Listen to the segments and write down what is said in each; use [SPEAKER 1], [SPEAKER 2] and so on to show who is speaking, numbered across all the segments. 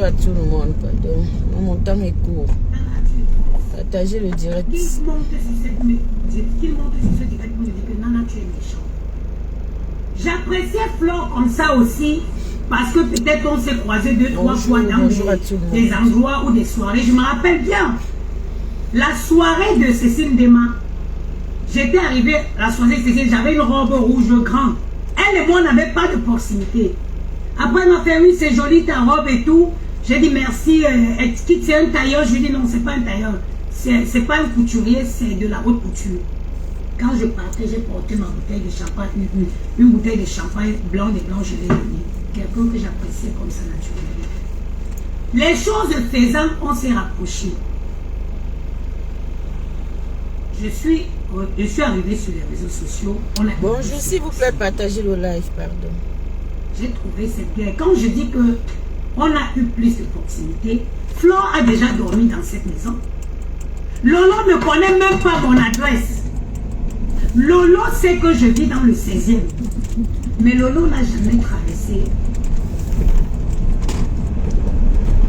[SPEAKER 1] Bonjour à tout le monde, pardon. Mon temps est court. Partagez le direct.
[SPEAKER 2] Qu'il monte sur ce direct pour me dire que Nana, tu es méchant. J'appréciais Flore comme ça aussi, parce que peut-être on s'est croisé 2-3 fois dans des endroits ou des soirées. Je me rappelle bien, la soirée de Cécile Dema. J'étais arrivée à la soirée de Cécile, j'avais une robe rouge grande. Elle et moi, on n'avait pas de proximité. Après, elle m'a fait, oui, c'est joli ta robe et tout. J'ai dit merci, c'est un tailleur. Je lui ai dit non, c'est pas un tailleur. C'est pas un couturier, c'est de la haute couture. Quand je partais, j'ai porté ma bouteille de champagne, une bouteille de champagne blanc et blanc, je l'ai donnée. Quelqu'un que j'appréciais comme ça naturellement. Les choses faisant, on s'est rapprochés. Je suis arrivée sur les réseaux sociaux.
[SPEAKER 1] Bonjour, s'il vous plaît, partagez le live, pardon.
[SPEAKER 2] J'ai trouvé cette guerre. Quand je dis que on a eu plus de proximité, Flore a déjà dormi dans cette maison. Lolo ne connaît même pas mon adresse. Lolo sait que je vis dans le 16e. Mais Lolo n'a jamais traversé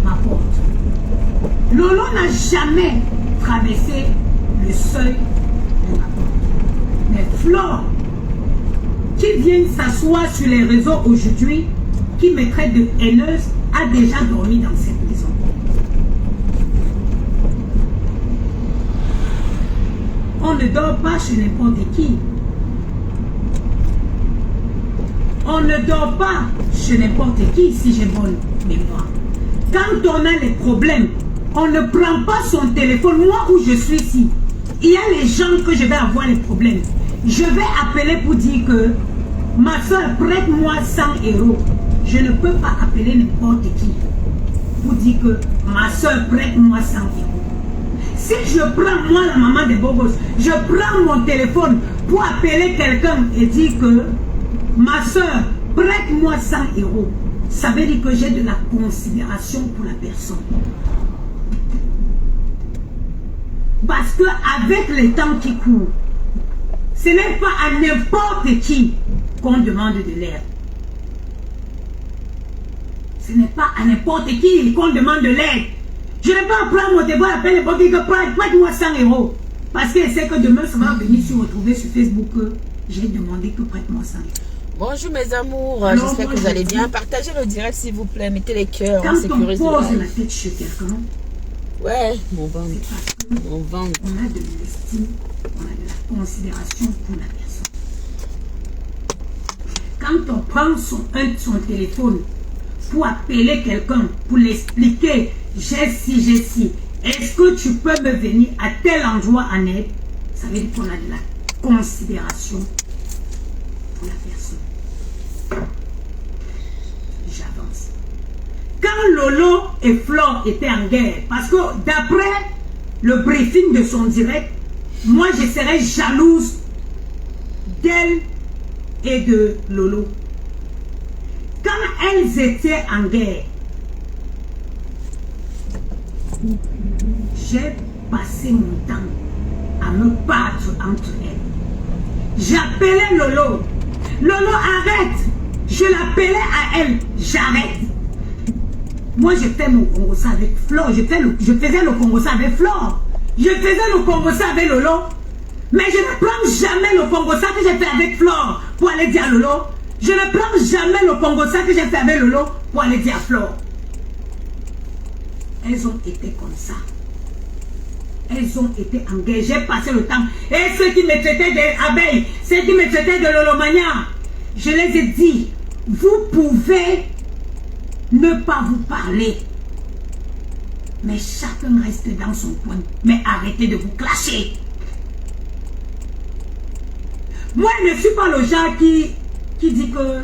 [SPEAKER 2] ma porte. Lolo n'a jamais traversé le seuil de ma porte. Mais Flore, qui vient s'asseoir sur les réseaux aujourd'hui, qui me traite de haineuse, a déjà dormi dans cette maison. On ne dort pas chez n'importe qui. On ne dort pas chez n'importe qui, si j'ai bonne mémoire. Quand on a des problèmes, on ne prend pas son téléphone. Moi où je suis ici, il y a les gens que je vais avoir les problèmes. Je vais appeler pour dire que ma soeur, prête-moi 100 €. Je ne peux pas appeler n'importe qui pour dire que ma soeur, prête-moi 100 €. Si je prends, moi, la maman des beaux gosses, je prends mon téléphone pour appeler quelqu'un et dire que ma soeur, prête-moi 100 €, ça veut dire que j'ai de la considération pour la personne. Parce que avec les temps qui courent, ce n'est pas à n'importe qui qu'on demande de l'aide. Ce n'est pas à n'importe qui qu'on demande de l'aide. Je ne vais pas prendre mon téléphone, appeler les banquiers que prête-moi 100 €. Parce qu'elle sait que demain, ça va venir se retrouver sur Facebook que j'ai demandé que prête-moi 100 €.
[SPEAKER 1] Bonjour mes amours, j'espère que vous allez bien. Partagez le direct s'il vous plaît, mettez les cœurs, on sécurise le live.
[SPEAKER 2] Quand on pose la tête chez quelqu'un,
[SPEAKER 1] ouais, mon ventre. Mon ventre.
[SPEAKER 2] On a de l'estime, on a de la considération pour la personne. Quand on prend son téléphone pour appeler quelqu'un, pour l'expliquer, j'ai ci, est-ce que tu peux me venir à tel endroit en aide? Ça veut dire qu'on a de la considération pour la personne. J'avance. Quand Lolo et Flore étaient en guerre, parce que d'après le briefing de son direct, moi je serais jalouse d'elle et de Lolo. Quand elles étaient en guerre, j'ai passé mon temps à me battre entre elles. J'appelais Lolo. Lolo, arrête. Je l'appelais à elle. J'arrête. Moi, je fais mon Congossa avec Flore. Je faisais le Congossa avec Flore. Je faisais le Congossa avec Lolo. Mais je ne prends jamais le Congossa que j'ai fait avec Flore pour aller dire à Lolo. Je ne prends jamais le Congossa que j'ai fait avec Lolo pour aller dire à Flore. Elles ont été comme ça. Elles ont été en guerre. J'ai passé le temps. Et ceux qui me traitaient d'abeilles, ceux qui me traitaient de lolomania, je les ai dit, vous pouvez ne pas vous parler. Mais chacun reste dans son coin. Mais arrêtez de vous clasher. Moi, je ne suis pas le genre qui dit que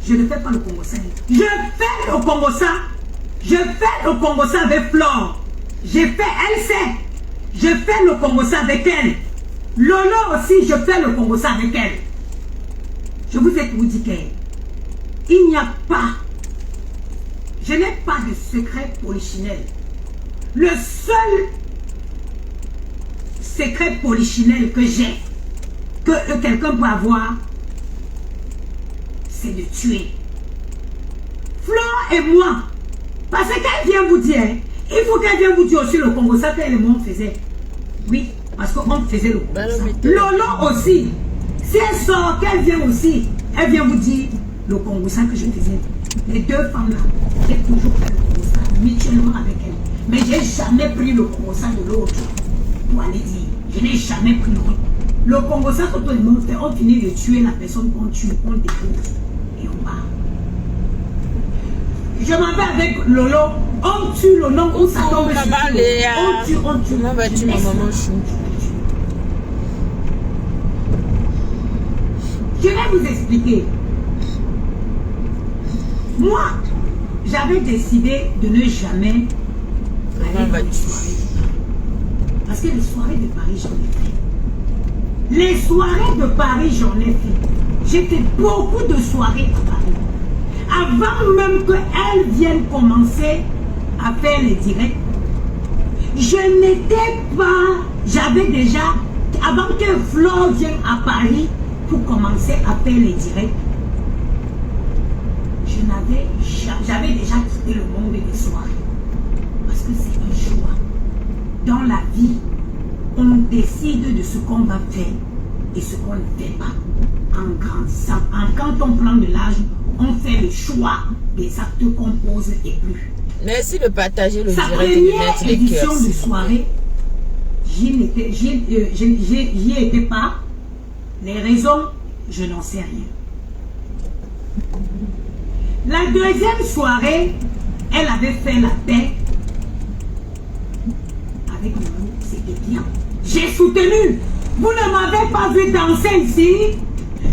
[SPEAKER 2] je ne fais pas le Congossa. Je fais le Congossa. Je fais le Congossa avec Flore. Elle sait. Je fais le Congossa avec elle. Lolo aussi, je fais le Congossa avec elle. Je vous ai tout dit qu'il n'y a pas. Je n'ai pas de secret polichinelle. Le seul secret polichinelle que j'ai, que quelqu'un peut avoir, c'est de tuer. Flore et moi, Parce qu'elle vient vous dire, il faut qu'elle vienne vous dire aussi le Congo, ça que le monde faisait. Oui, parce qu'on faisait le Congo. Lolo aussi, si elle sort, qu'elle vient aussi, elle vient vous dire le Congo, ça que je faisais. Les deux femmes-là, j'ai toujours fait le Congo, ça, mutuellement avec elle. Mais j'ai jamais pris le Congo, ça de l'autre. Pour aller dire, je n'ai jamais pris l'autre. Le Congo, ça que tout le monde fait, on finit de tuer la personne qu'on tue, on dépose et on part. Je m'en vais avec Lolo, on tue le nom, on s'attend sur on tue.
[SPEAKER 1] Comment vas-tu, ma maman chou?
[SPEAKER 2] Je vais vous expliquer. Moi, j'avais décidé de ne jamais aller dans les soirées. Parce que les soirées de Paris, j'en ai fait. Les soirées de Paris, j'en ai fait. J'ai fait beaucoup de soirées à Paris. Avant même qu'elles viennent commencer à faire les directs, je n'étais pas, j'avais déjà, avant que Flo vienne à Paris pour commencer à faire les directs, j'avais déjà quitté le monde des soirées. Parce que c'est un choix. Dans la vie, on décide de ce qu'on va faire et ce qu'on ne fait pas. Quand on prend de l'âge, on fait le choix des actes qu'on pose et plus.
[SPEAKER 1] Merci de partager le direct
[SPEAKER 2] et
[SPEAKER 1] de mettre les cœurs.
[SPEAKER 2] Sa première édition de soirée, j'y étais pas. Les raisons, je n'en sais rien. La deuxième soirée, elle avait fait la paix avec nous, c'était bien. J'ai soutenu. Vous ne m'avez pas vu danser ici.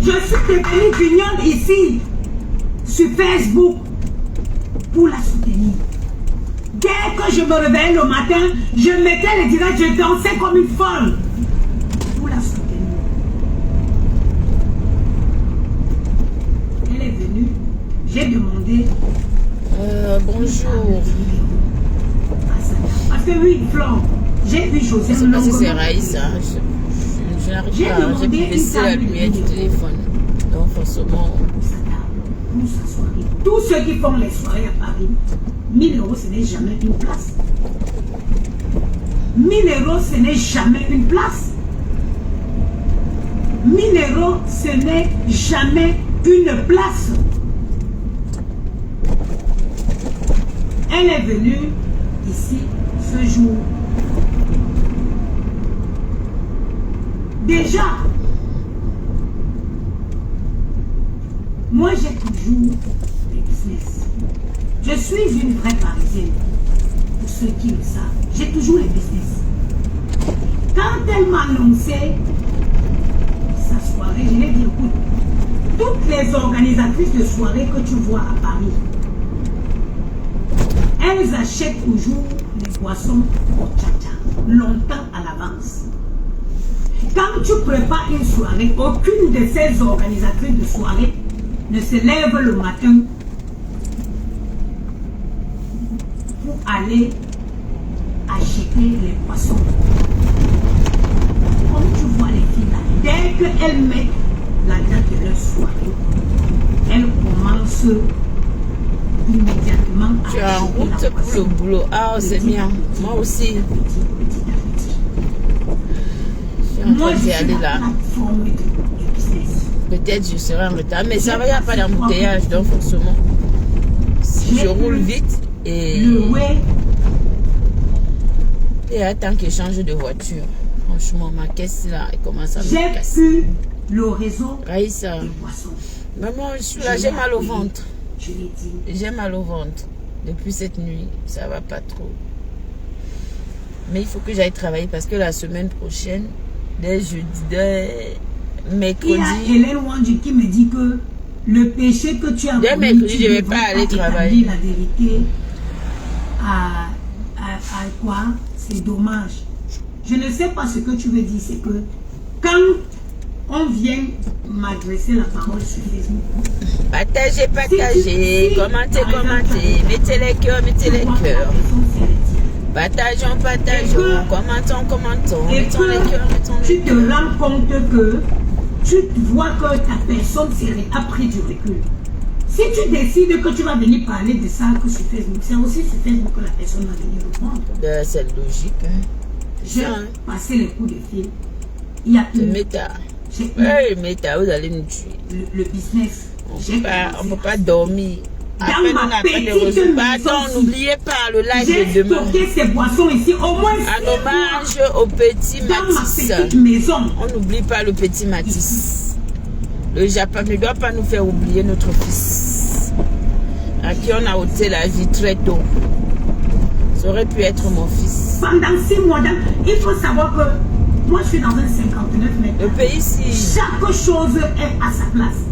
[SPEAKER 2] Je suis devenue vignonne ici, sur Facebook, pour la soutenir. Dès que je me réveillais le matin, je mettais les directs, je dansais comme une folle, pour la soutenir. Elle est venue, j'ai demandé.
[SPEAKER 1] Bonjour.
[SPEAKER 2] Parce que oui, Flore, j'ai vu Joseph.
[SPEAKER 1] C'est parce que c'est Raïssa. Je n'arrive pas, j'ai pu baisser la lumière du téléphone. Donc forcément.
[SPEAKER 2] Tous ceux qui font les soirées à Paris, 1000 euros, ce n'est jamais une place. 1000 euros, ce n'est jamais une place. 1000 euros, ce n'est jamais une place. Elle est venue ici ce jour. Déjà, moi j'ai toujours des business. Je suis une vraie Parisienne. Pour ceux qui le savent, j'ai toujours les business. Quand elle m'a annoncé sa soirée, je lui ai dit, écoute, toutes les organisatrices de soirée que tu vois à Paris, elles achètent toujours les boissons au tcha-tcha, longtemps à l'avance. Quand tu prépares une soirée, aucune de ces organisatrices de soirée ne se lève le matin pour aller acheter les poissons. Comme tu vois les filles là, dès qu'elles mettent la date de leur soirée, elles commencent immédiatement à
[SPEAKER 1] tu es en route pour le boulot. Ah, c'est bien. Moi aussi.
[SPEAKER 2] Moi, je suis
[SPEAKER 1] aller là. Peut-être je serai en retard, mais ça va, il n'y a pas d'embouteillage, donc forcément. Si je roule vite et attends que je change de voiture. Franchement, ma caisse là, elle commence à me casser.
[SPEAKER 2] J'ai pu le réseau
[SPEAKER 1] Raïssa, maman, je suis là, j'ai mal au ventre. J'ai mal au ventre. Depuis cette nuit, ça va pas trop. Mais il faut que j'aille travailler parce que la semaine prochaine, dès jeudi, dès mercredi.
[SPEAKER 2] Il y a Hélène Wandji qui me dit que le péché que tu as
[SPEAKER 1] dès mercredi, je ne vais pas aller travailler.
[SPEAKER 2] La vérité à quoi? C'est dommage. Je ne sais pas ce que tu veux dire. C'est que quand on vient m'adresser la parole sur Facebook,
[SPEAKER 1] partagez, partagez, commentez, mettez les cœurs, partageons, commentons, mettons les cœurs,
[SPEAKER 2] tu te rends compte que tu vois que ta personne a pris du recul. Si tu décides que tu vas venir parler de ça que sur Facebook, c'est aussi sur Facebook que la personne va venir reprendre.
[SPEAKER 1] C'est logique. Hein.
[SPEAKER 2] J'ai passé les coups de fil. Il y a
[SPEAKER 1] le méta. Le méta, vous allez nous tuer.
[SPEAKER 2] Le business.
[SPEAKER 1] On ne peut pas dormir.
[SPEAKER 2] Dans ma petite maison,
[SPEAKER 1] n'oubliez pas le live de demain.
[SPEAKER 2] J'ai stocké ces boissons ici au moins.
[SPEAKER 1] Un hommage au petit Matisse.
[SPEAKER 2] Dans ma petite maison.
[SPEAKER 1] On n'oublie pas le petit Matisse. Le Japon ne doit pas nous faire oublier notre fils, à qui on a ôté la vie très tôt. Ça aurait pu être mon fils.
[SPEAKER 2] Pendant 6 mois, il faut savoir que moi je suis dans un 59 mètres.
[SPEAKER 1] Le pays ici.
[SPEAKER 2] Chaque chose est à sa place.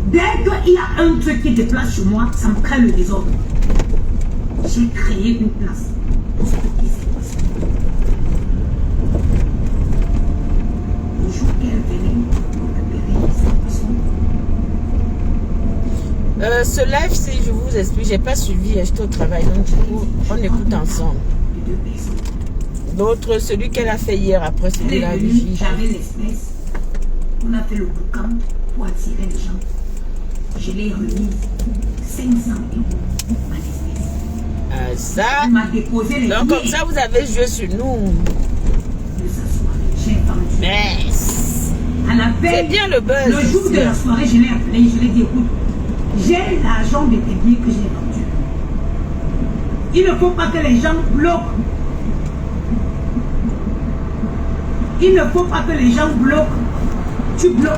[SPEAKER 2] Dès qu'il y a un truc qui déplace chez moi, ça me crée le désordre. J'ai créé une place pour stocker ces boissons. Le jour qu'elle venait récupérer ces boissons.
[SPEAKER 1] Ce live, si je vous explique, j'ai pas suivi, j'étais au travail, donc du coup, on écoute ensemble. L'autre, celui qu'elle a fait hier, après celui là.
[SPEAKER 2] J'avais l'espèce. On a fait le boucan pour attirer les gens. Je l'ai remis 500 € à l'espèce.
[SPEAKER 1] Ça.
[SPEAKER 2] Elle m'a déposé les
[SPEAKER 1] donc comme ça, vous avez joué sur nous.
[SPEAKER 2] De sa soirée, j'ai vendu.
[SPEAKER 1] Mais
[SPEAKER 2] c'est
[SPEAKER 1] bien le buzz.
[SPEAKER 2] Le jour de la soirée, je l'ai appelé, je l'ai dit, écoute, j'ai l'argent de tes billets que j'ai vendu. Il ne faut pas que les gens bloquent. Il ne faut pas que les gens bloquent.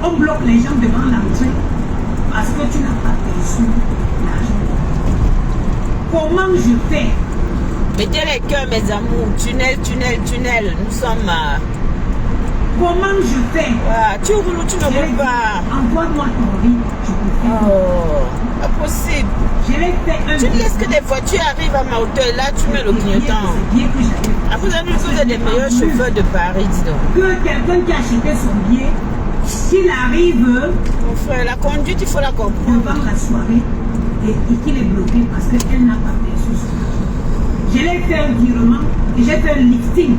[SPEAKER 2] On bloque les gens devant l'entrée parce que tu n'as pas perçu l'argent. Comment je fais?
[SPEAKER 1] Mettez les cœurs, mes amours. Tunnel, tunnel, tunnel. Nous sommes
[SPEAKER 2] Comment je fais?
[SPEAKER 1] Tu roules ou tu ne roules pas?
[SPEAKER 2] Envoie-moi ton vie. Je peux faire.
[SPEAKER 1] Oh, pas possible.
[SPEAKER 2] Je l'ai fait un.
[SPEAKER 1] Tu laisses que des voitures arrivent à ma hauteur. Là, tu mets le clignotant. Après, vous avez vous êtes des meilleurs chauffeurs de Paris, dis donc.
[SPEAKER 2] Que quelqu'un qui a acheté son billet, s'il arrive.
[SPEAKER 1] Mon frère, la conduite, il faut la comprendre.
[SPEAKER 2] Devant la soirée et qu'il est bloqué parce qu'elle n'a pas perçu son. Je l'ai fait un virement et j'ai fait un lifting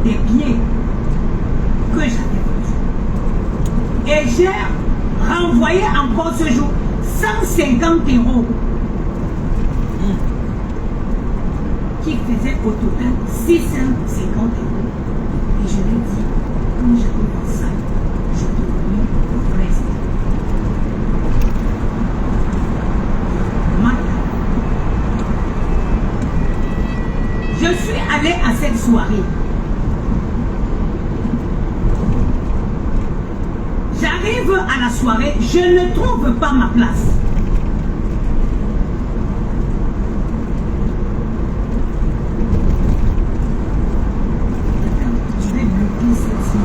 [SPEAKER 2] des billets que j'avais vendu. Et j'ai renvoyé encore ce jour 150 € qui faisait au total 650 €. Et je l'ai dit, quand j'arrive en salle, je te remets le reste. Je suis allée à cette soirée. J'arrive à la soirée, je ne trouve pas ma place. Je vais bloquer celle-ci.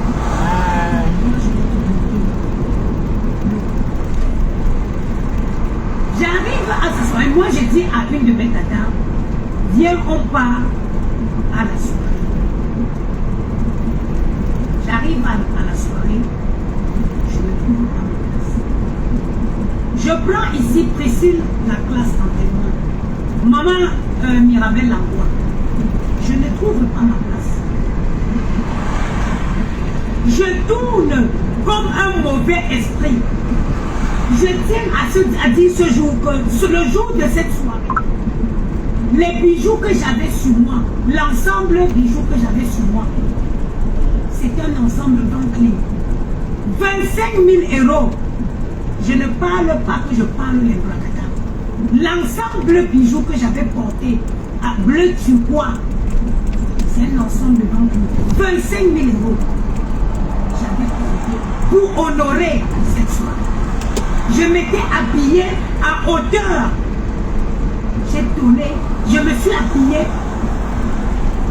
[SPEAKER 2] J'arrive à cette soirée. Moi, j'ai dit à une de mes tatas, viens, on part à la soirée. J'arrive à la soirée. Je ne trouve pas ma place. Je prends ici Priscille, la classe d'entraînement. Maman Mirabelle l'envoie. Je ne trouve pas ma place. Je tourne comme un mauvais esprit. Je tiens à dire ce jour que, sur le jour de cette soirée, les bijoux que j'avais sur moi, l'ensemble bijoux que j'avais sur moi, c'est un ensemble d'enclin. 25 000 €. Je ne parle pas que je parle les bracata. L'ensemble bijoux que j'avais porté à bleu turquois, c'est un ensemble d'enclin. 25 000 €. J'avais porté pour honorer cette soirée. Je m'étais habillée à hauteur. J'ai tourné, je me suis habillée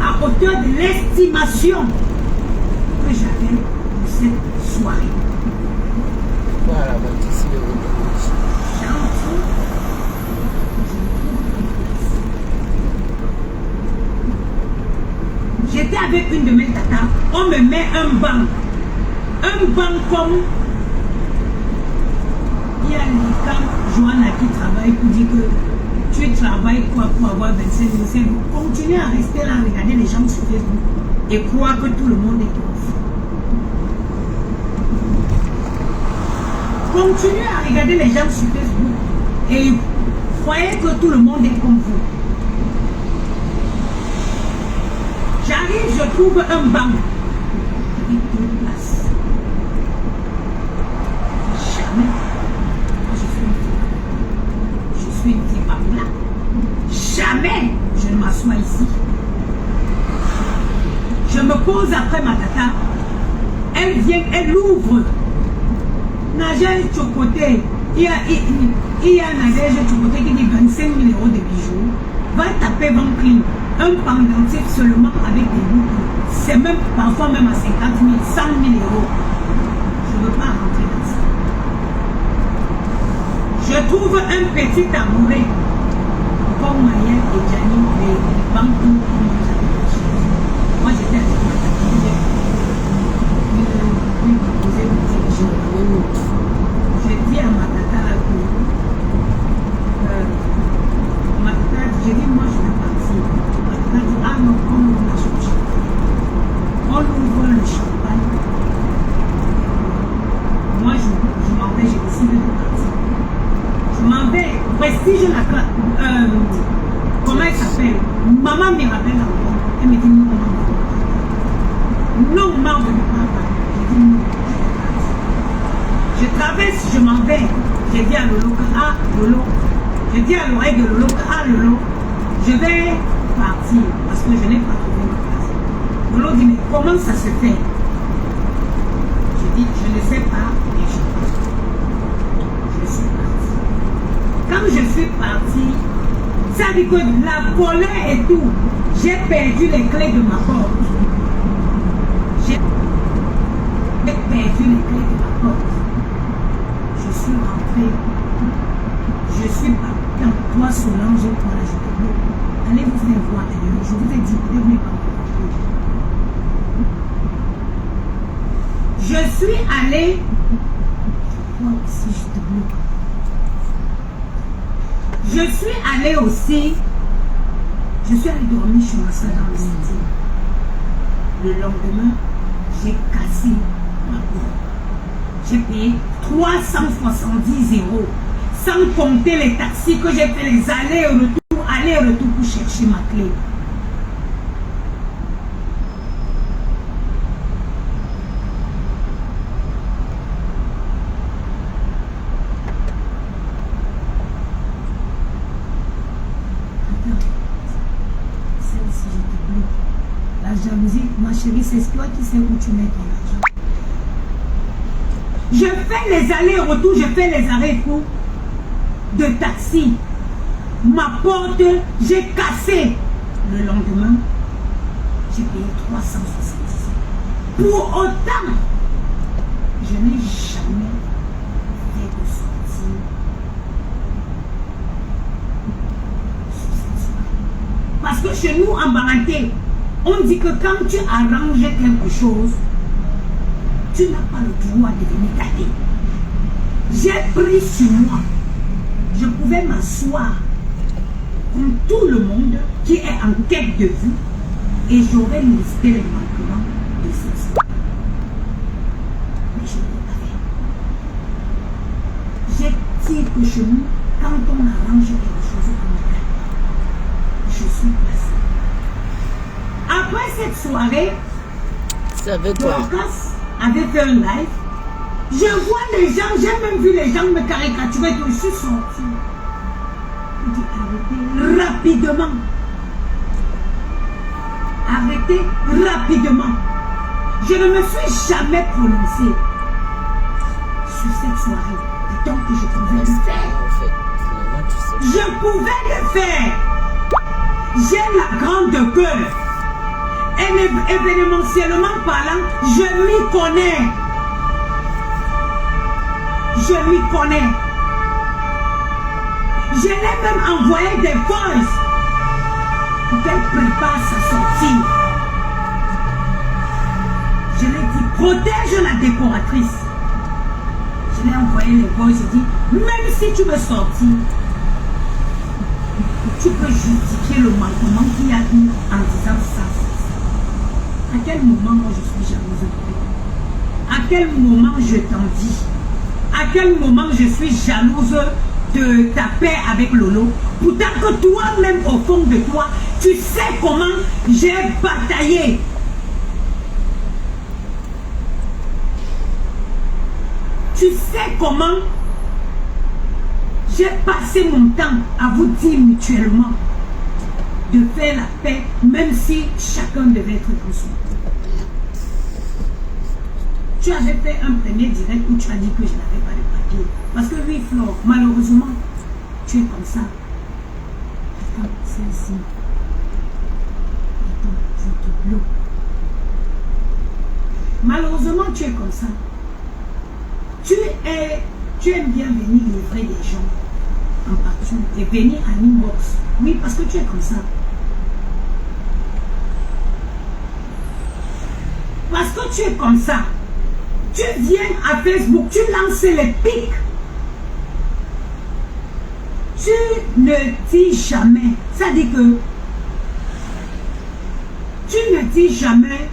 [SPEAKER 2] à hauteur de l'estimation que j'avais pour cette soirée.
[SPEAKER 1] Voilà, donc ici le
[SPEAKER 2] j'étais avec une de mes tatas, on me met un banc. Un banc comme il y a Lika Joanna qui travaille pour dire que tu travailles quoi pour avoir 25 000 €. Continuez à rester là, regarder les gens sur Facebook et croire que tout le monde est ouf. Continuez à regarder les gens sur Facebook Et croyez que tout le monde est comme vous. J'arrive, je trouve un banc avec 2 places. Jamais. Je suis une fille là. Jamais je ne m'assois ici. Je me pose après ma tata. Elle vient, elle ouvre. Nager Chocoté. Il y a Nager Chocoté qui dit 25 000 € de bijoux. Va taper Vanclean. Un pendentif seulement avec des boucles. C'est même parfois même à 50 000, 100 000 €. Je ne veux pas rentrer dans ça. Je trouve un petit amoureux comme Maya et Gianni, mais Vanclean. Moi j'étais avec ma tante. J'ai dit à ma tata ma tata, j'ai dit moi je vais partir. Ma tata dit ah non, on ouvre la champagne. On ouvre le champagne. Moi je m'en vais, j'ai décidé de partir. Je m'en vais, Prestige la classe. Comment elle s'appelle? Maman me rappelle encore. Elle me dit non, maman. Non, maman, je ne peux pas. J'ai dit non. Je traverse, je m'en vais. J'ai dit à Lolo que ah Lolo. J'ai dit à l'oreille de Lolo que ah Lolo, je vais partir parce que je n'ai pas trouvé ma place. Lolo dit mais comment ça se fait? Je dis je ne sais pas et je pars. Je suis partie. Quand je suis partie, ça dit que la colère et tout, j'ai perdu les clés de ma porte. J'ai perdu les clés de ma porte. Je suis rentrée. Je suis partie. Toi, Solange, toi, là, je te dis. Allez vous faire voir ailleurs. Je vous ai dit, ne venez pas. Je suis allée. Moi aussi, je te bloque. Je suis allée aussi. Je suis allée dormir chez ma soeur dans le city. Le lendemain, j'ai cassé ma porte. J'ai payé 370 €, sans compter les taxis que j'ai fait, les allers-retour pour chercher ma clé. Celle-ci, je te bloque. La jalousie, ma chérie, c'est toi qui sais où tu mets ton argent. Je fais les allers-retours, je fais les arrêts-retours de taxi. Ma porte, j'ai cassé. Le lendemain, j'ai payé 370 €. Pour autant, je n'ai jamais fait de sortie sur cette soirée. Parce que chez nous, en Baranté, on dit que quand tu arranges quelque chose, tu n'as pas le droit de venir gâter. J'ai pris sur moi. Je pouvais m'asseoir comme tout le monde qui est en quête de vue et j'aurais listé les manquements de cette soirée. Mais je ne l'ai pas fait. J'ai dit que chez nous, quand on arrange quelque chose, on gagne. Je suis passée. Après cette soirée, Dorcas avait fait un live. Je vois les gens, j'ai même vu les gens me caricaturer, que je suis sortie. Il dit arrêtez rapidement. Arrêtez rapidement. Je ne me suis jamais prononcée sur cette soirée. Donc que je pouvais le faire. Je pouvais le faire. J'ai la grande peur. Et événementiellement parlant, je m'y connais. Je m'y connais. Je l'ai même envoyé des voices pour qu'elle prépare sa sortie. Je l'ai dit, protège la décoratrice. Je l'ai envoyé les voices, j'ai dit, même si tu veux sortir, tu peux justifier le manquement qu'il y a eu en disant ça. À quel moment moi je suis jalouse de toi? À quel moment je t'envie? À quel moment je suis jalouse de ta paix avec Lolo. Pourtant que toi-même, au fond de toi, tu sais comment j'ai bataillé. Tu sais comment j'ai passé mon temps à vous dire mutuellement de faire la paix, même si chacun devait être dans son coin. Tu avais fait un premier direct où tu as dit que je n'avais pas de papier. Parce que oui, Flore, malheureusement, tu es comme ça. Attends, celle-ci. Attends, je te bloque. Malheureusement, tu es comme ça. Tu aimes bien venir livrer des gens en partout et venir en inbox. Oui, parce que tu es comme ça. Parce que tu es comme ça. Tu viens à Facebook, tu lances les pics. Tu ne dis jamais. Ça dit que tu ne dis jamais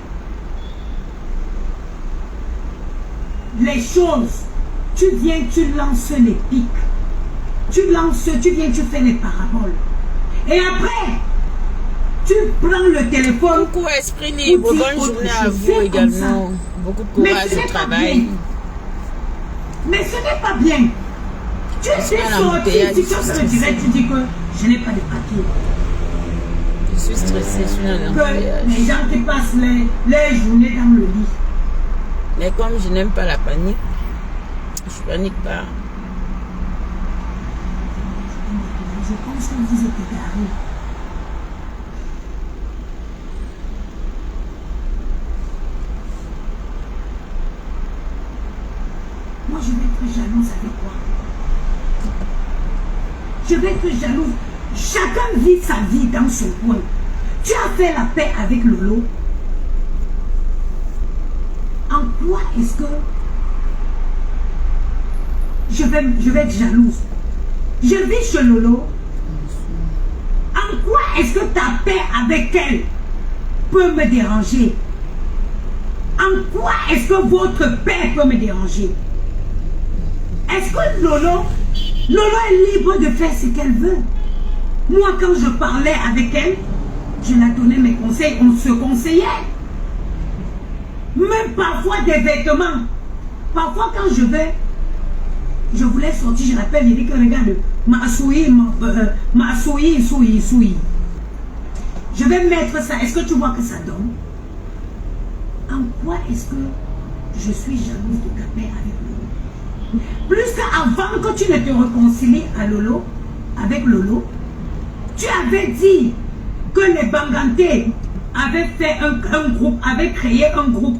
[SPEAKER 2] les choses. Tu viens, tu lances les pics. Tu viens, tu fais les paraboles. Et après, tu prends le téléphone.
[SPEAKER 1] Beaucoup esprit libre. Bonne journée à vous également. Beaucoup de courage au travail.
[SPEAKER 2] Mais ce n'est pas bien. Tu es sorti, tu sors le direct, tu dis que je n'ai pas de papier.
[SPEAKER 1] Je suis stressée, je suis dans l'embouteillage.
[SPEAKER 2] Les gens qui passent les journées dans le lit.
[SPEAKER 1] Mais comme je n'aime pas la panique, je panique pas.
[SPEAKER 2] Je pense que vous êtes égarés. Moi, je vais être jalouse avec quoi? Je vais être jalouse. Chacun vit sa vie dans son coin. Tu as fait la paix avec Lolo. En quoi est-ce que je vais être jalouse? Je vis chez Lolo. En quoi est-ce que ta paix avec elle peut me déranger? En quoi est-ce que votre paix peut me déranger? Est-ce que Lolo est libre de faire ce qu'elle veut? Moi, quand je parlais avec elle, je la donnais mes conseils, on se conseillait. Même parfois des vêtements. Parfois quand je voulais sortir, je l'appelle, il dit que regarde, soui. Je vais mettre ça. Est-ce que tu vois que ça donne? En quoi est-ce que je suis jalouse de ta paix avec Lolo? Plus qu'avant que tu ne te réconcilies avec Lolo, tu avais dit que les Banganté avaient fait un groupe, avaient créé un groupe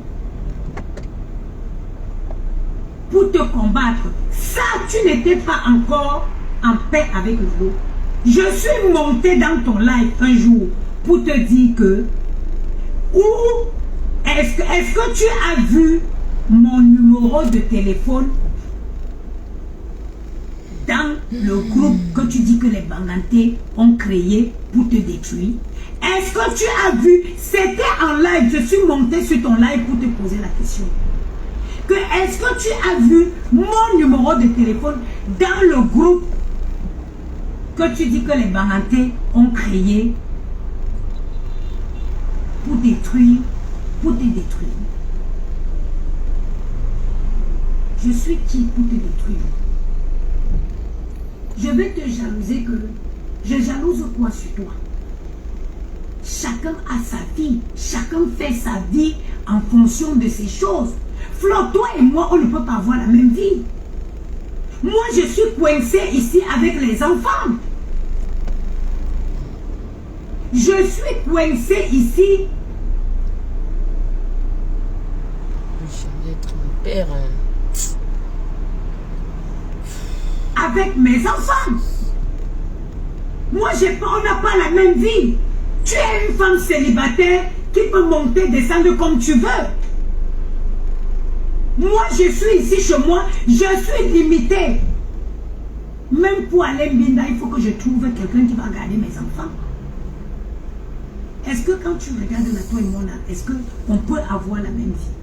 [SPEAKER 2] pour te combattre. Ça, tu n'étais pas encore en paix avec Lolo. Je suis montée dans ton live un jour pour te dire que est-ce que tu as vu mon numéro de téléphone dans le groupe que tu dis que les Banganté ont créé pour te détruire? Est-ce que tu as vu? C'était en live. Je suis montée sur ton live pour te poser la question. Est-ce que tu as vu mon numéro de téléphone dans le groupe que tu dis que les Banganté ont créé pour te détruire? Je suis qui pour te détruire? Je vais te jalouser que je jalouse quoi sur toi? Chacun a sa vie, chacun fait sa vie en fonction de ses choses. Flo, toi et moi, on ne peut pas avoir la même vie. Moi, je suis coincée ici avec les enfants. Je suis coincée ici.
[SPEAKER 1] Je vais être un père.
[SPEAKER 2] Avec mes enfants. Moi, on n'a pas la même vie. Tu es une femme célibataire qui peut monter, descendre comme tu veux. Moi, je suis ici chez moi, je suis limitée. Même pour aller Mbinda, il faut que je trouve quelqu'un qui va garder mes enfants. Est-ce que quand tu regardes là, toi et moi, est-ce qu'on peut avoir la même vie?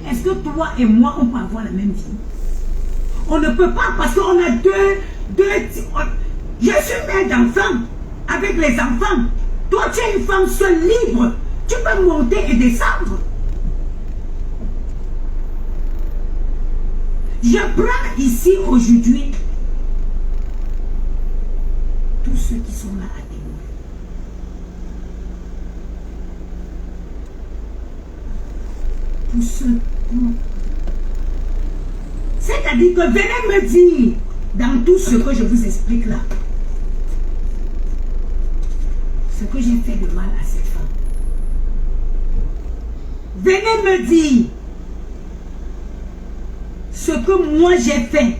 [SPEAKER 2] Est-ce que toi et moi, on peut avoir la même vie? On ne peut pas parce qu'on a deux... Je suis mère d'enfants, avec les enfants. Toi, tu es une femme seule, libre. Tu peux monter et descendre. Je prends ici aujourd'hui tous ceux qui sont là à témoin. Tous ceux... C'est-à-dire que venez me dire, dans tout ce que je vous explique là, ce que j'ai fait de mal à cette femme. Venez me dire ce que moi j'ai fait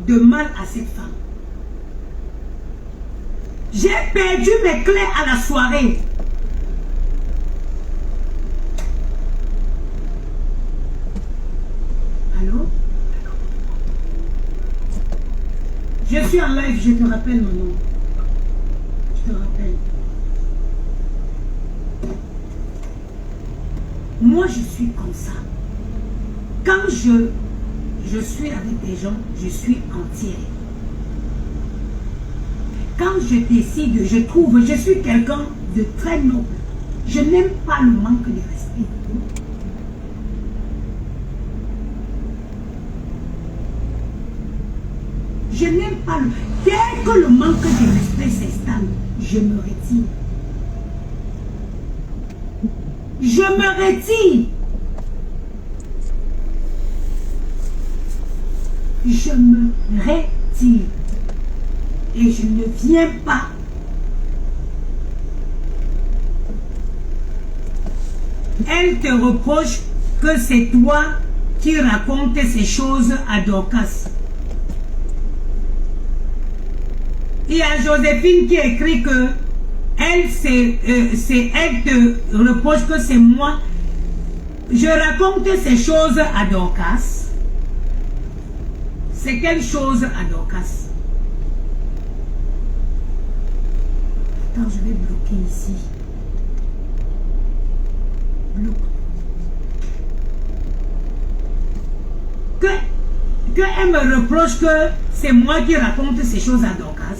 [SPEAKER 2] de mal à cette femme. J'ai perdu mes clés à la soirée. Allô? Je suis en live, je te rappelle mon nom. Je te rappelle. Moi, je suis comme ça. Quand je suis avec des gens, je suis entière. Quand je décide, je suis quelqu'un de très noble. Je n'aime pas le manque de respect. Je n'aime pas le... Dès que le manque de respect s'installe, je me retire. Je me retire. Je me retire. Et je ne viens pas. Elle te reproche que c'est toi qui racontes ces choses à Dorcas. Il y a Joséphine qui écrit que elle te reproche que c'est moi. Je raconte ces choses à Dorcas. C'est quelle chose à Dorcas? Attends, je vais bloquer ici. Bloque. Elle me reproche que c'est moi qui raconte ces choses à Dorcas.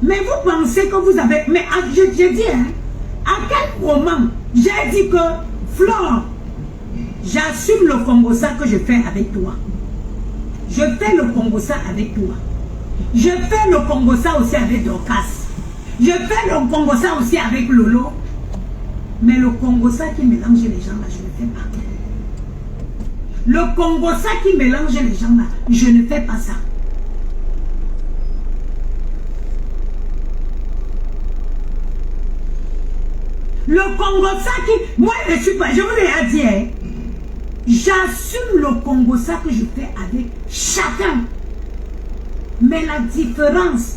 [SPEAKER 2] Mais vous pensez que vous avez... Mais je dis, hein, à quel moment j'ai dit que Flore, j'assume le Congossa que je fais avec toi. Je fais le Congossa avec toi. Je fais le Congossa aussi avec Dorcas. Je fais le Congossa aussi avec Lolo. Mais le Congossa qui mélange les gens là, je ne fais pas. Le Congossa qui mélange les gens là, je ne fais pas ça. Le Congossa qui... Moi, je suis pas... Je vous l'ai dit, hein, j'assume le Congossa que je fais avec chacun. Mais la différence,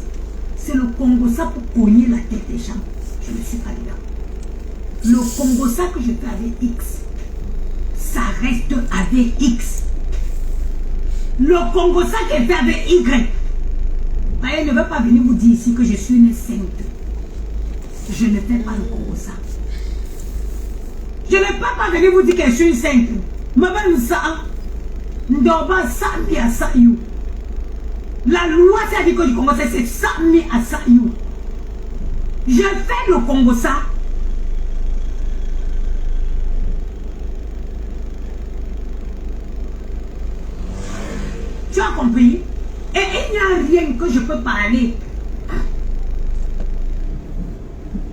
[SPEAKER 2] c'est le Congossa pour cogner la tête des gens. Je ne suis pas là. Le Congossa que je fais avec X, ça reste avec X. Le Congossa qui est fait avec Y, elle ne veut pas venir vous dire ici que je suis une sainte. Je ne fais pas le Congossa. Je ne peux pas venir vous dire que je suis une sainte. La loi, ça dit que du Congo, c'est Sami à Sayou. Je fais le Congossa. Tu as compris? Et il n'y a rien que je peux parler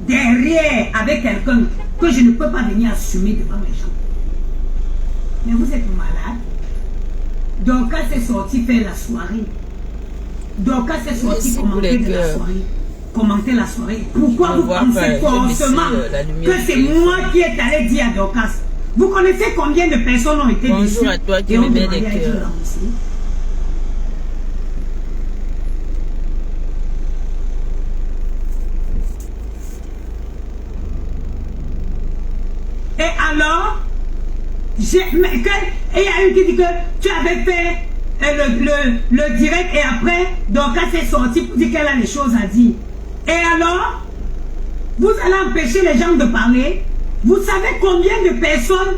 [SPEAKER 2] derrière avec quelqu'un que je ne peux pas venir assumer devant les gens. Mais vous êtes malade. Dorcas est sorti faire la soirée. Dorcas est sorti commenter de la soirée. Commenter la soirée. Pourquoi vous pensez forcément que c'est moi qui est allé dire à Dorcas? Vous connaissez combien de personnes ont été déçues?
[SPEAKER 1] Bonjour à toi qui me met des cœurs.
[SPEAKER 2] Et alors, il y a une qui dit que tu avais fait le direct et après, Dorcas est sorti pour dire qu'elle a les choses à dire. Et alors, vous allez empêcher les gens de parler. Vous savez combien de personnes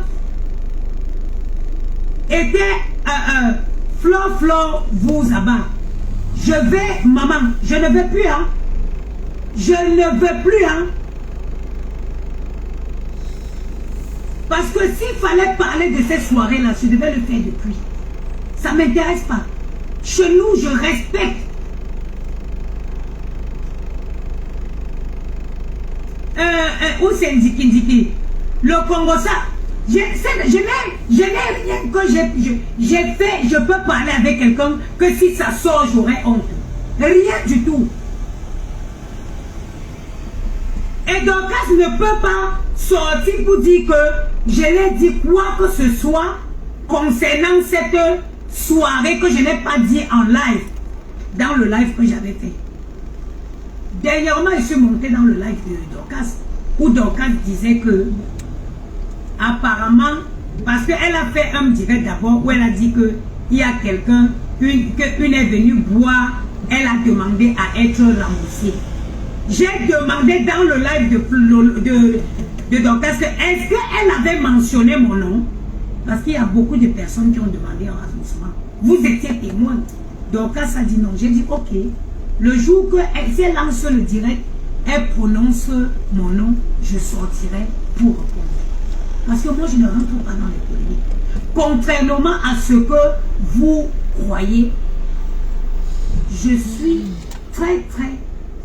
[SPEAKER 2] était Flore vous abat. Je vais, maman, je ne veux plus, hein. Je ne veux plus, hein. Parce que s'il fallait parler de ces soirées-là, je devais le faire depuis. Ça ne m'intéresse pas. Chez nous, je respecte. Où c'est Ndiki? Le Congo, ça. Je n'ai rien que j'ai fait. Je peux parler avec quelqu'un que si ça sort, j'aurais honte. Rien du tout. Et Dorcas ne peut pas sortir pour dire que je l'ai dit quoi que ce soit concernant cette soirée que je n'ai pas dit en live, dans le live que j'avais fait. Dernièrement, je suis montée dans le live de Dorcas, où Dorcas disait que, apparemment, parce qu'elle a fait un direct d'abord, où elle a dit qu'il y a quelqu'un, qu'une est venue boire, elle a demandé à être remboursée. J'ai demandé dans le live de Dorcas, est-ce qu'elle avait mentionné mon nom? Parce qu'il y a beaucoup de personnes qui ont demandé un remboursement. Vous étiez témoin. Dorcas a dit non. J'ai dit ok. Le jour que si elle lance le direct, elle prononce mon nom, je sortirai pour répondre. Parce que moi, je ne rentre pas dans les polémiques. Contrairement à ce que vous croyez, je suis très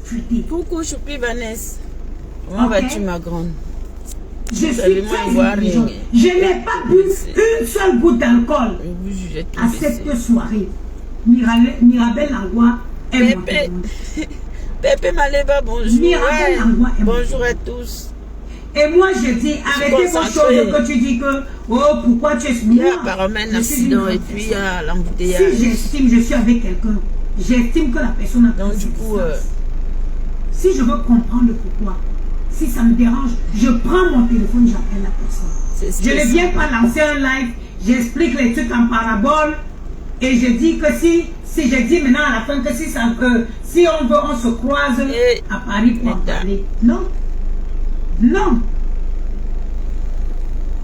[SPEAKER 2] fuitée.
[SPEAKER 1] Coucou Choupi Vanessa. Comment vas-tu ma grande?
[SPEAKER 2] Je suis très intelligente. Je n'ai pas bu une seule goutte d'alcool à cette soirée. Mirabel Langwa est mon témoin.
[SPEAKER 1] Pepe Maleba, bonjour.
[SPEAKER 2] Mirabel Langwa est mon
[SPEAKER 1] bonjour à tous.
[SPEAKER 2] Et moi je dis, arrêtez vos choses que tu dis que, oh pourquoi tu es
[SPEAKER 1] il y a apparemment un accident et puis il y a l'embouteillage.
[SPEAKER 2] Si j'estime, je suis avec quelqu'un, j'estime que la personne a
[SPEAKER 1] donc du coup,
[SPEAKER 2] si je veux comprendre pourquoi, si ça me dérange, je prends mon téléphone, j'appelle la personne. Je ne viens pas lancer un live, j'explique les trucs en parabole et je dis que si je dis maintenant à la fin que si on veut, on se croise à Paris pour en parler. Non. Non.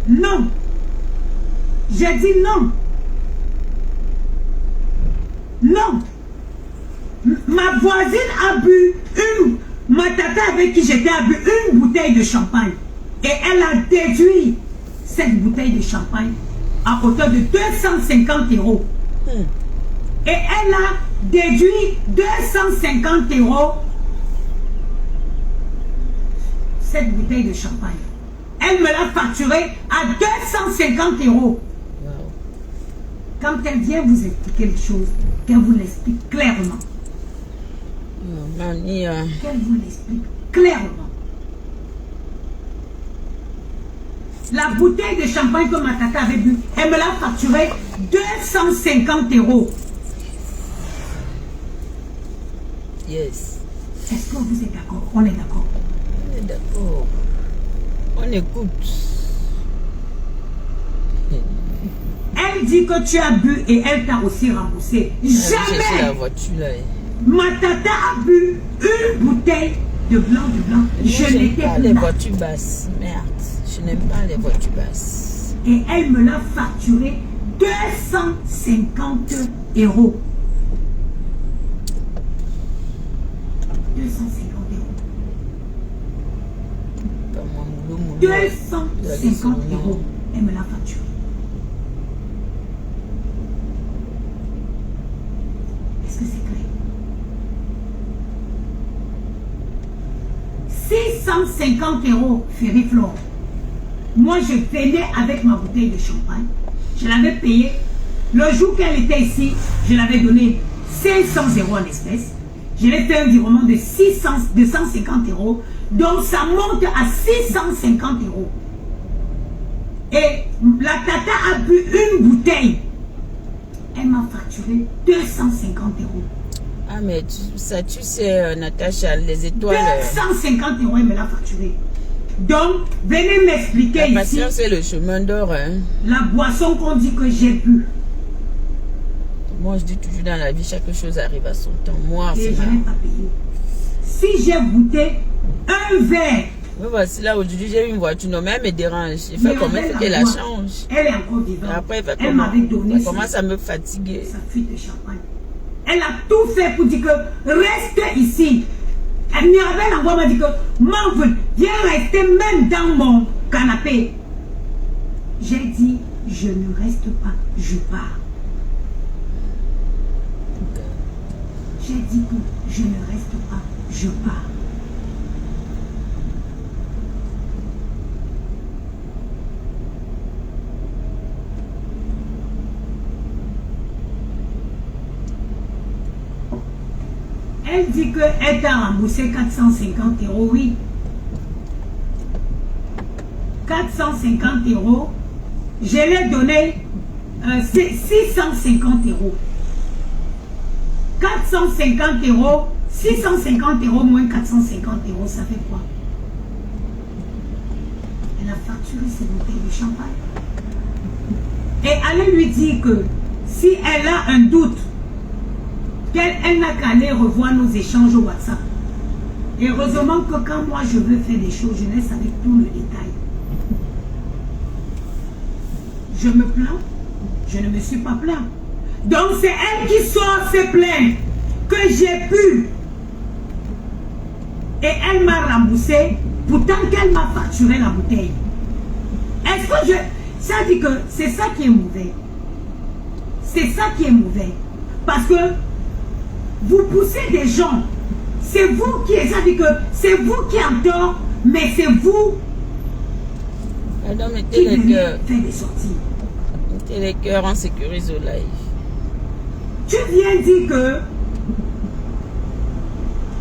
[SPEAKER 2] Non. J'ai dit non. Non. Ma voisine a bu ma tata avec qui j'étais a bu une bouteille de champagne. Et elle a déduit cette bouteille de champagne à hauteur de 250 €. Et elle a déduit 250 € cette bouteille de champagne. Elle me l'a facturée à 250 €. Wow. Quand elle vient vous expliquer les choses, qu'elle vous l'explique clairement. Qu'elle vous l'explique clairement. La bouteille de champagne que ma tata avait bu, elle me l'a facturée 250 €.
[SPEAKER 1] Yes.
[SPEAKER 2] Est-ce que vous êtes d'accord? On est d'accord.
[SPEAKER 1] On est d'accord. On écoute.
[SPEAKER 2] Elle dit que tu as bu et elle t'a aussi remboursé. Jamais.
[SPEAKER 1] La voiture là.
[SPEAKER 2] Ma tata a bu une bouteille de blanc. Je n'étais pas
[SPEAKER 1] les voitures basses. Merde. Je n'aime pas les voitures basses.
[SPEAKER 2] Et elle me l'a facturé 250 €. 250 €. 250 €. Elle me l'a facturé. Est-ce que c'est clair? 650 € Ferry Flore. Moi, je venais avec ma bouteille de champagne. Je l'avais payée. Le jour qu'elle était ici, je l'avais donné 500 € en espèces. Je l'ai fait un virement de 250 €. Donc, ça monte à 650 €. Et la tata a bu une bouteille. Elle m'a facturé 250 €.
[SPEAKER 1] Ah, mais tu sais, Natacha, les étoiles...
[SPEAKER 2] 250 €, elle me l'a facturé. Donc, venez m'expliquer ici.
[SPEAKER 1] La patience, c'est le chemin d'or. Hein.
[SPEAKER 2] La boisson qu'on dit que j'ai bu.
[SPEAKER 1] Moi, je dis toujours dans la vie, chaque chose arrive à son temps. Moi,
[SPEAKER 2] et je n'ai pas payé. Si j'ai goûté un verre
[SPEAKER 1] Mais voici là, aujourd'hui, j'ai une voiture, non, mais elle me dérange. Il fait comment il faut qu'elle la change.
[SPEAKER 2] Elle est encore vivante.
[SPEAKER 1] Et après, il fait
[SPEAKER 2] elle m'avait donné
[SPEAKER 1] ça commence à me fatiguer.
[SPEAKER 2] Sa fuite de champagne. Elle a tout fait pour dire que reste ici. Mirabel encore m'a dit que Marvel, viens rester même dans mon canapé. J'ai dit, je ne reste pas, je pars. J'ai dit que je ne reste pas, je pars. Elle dit qu'elle t'a remboursé 450 €, oui. 450 €. Je l'ai donné 650 €. 450 €, 650 € moins 450 €, ça fait quoi? Elle a facturé ses bouteilles de champagne. Et allez lui dire que si elle a un doute, elle n'a qu'à aller revoir nos échanges au WhatsApp. Et heureusement que quand moi je veux faire des choses, je laisse avec tout le détail. Je me plains, je ne me suis pas plaint. Donc c'est elle qui sort se plaindre que j'ai pu. Et elle m'a remboursé, pourtant qu'elle m'a facturé la bouteille. Est-ce que je... Ça dit que c'est ça qui est mauvais. C'est ça qui est mauvais. Parce que vous poussez des gens. C'est vous qui... Ça dit que c'est vous qui en tort, mais c'est vous qui venez faire des sorties.
[SPEAKER 1] Mettez les cœurs, on sécurise au live.
[SPEAKER 2] Tu viens dire que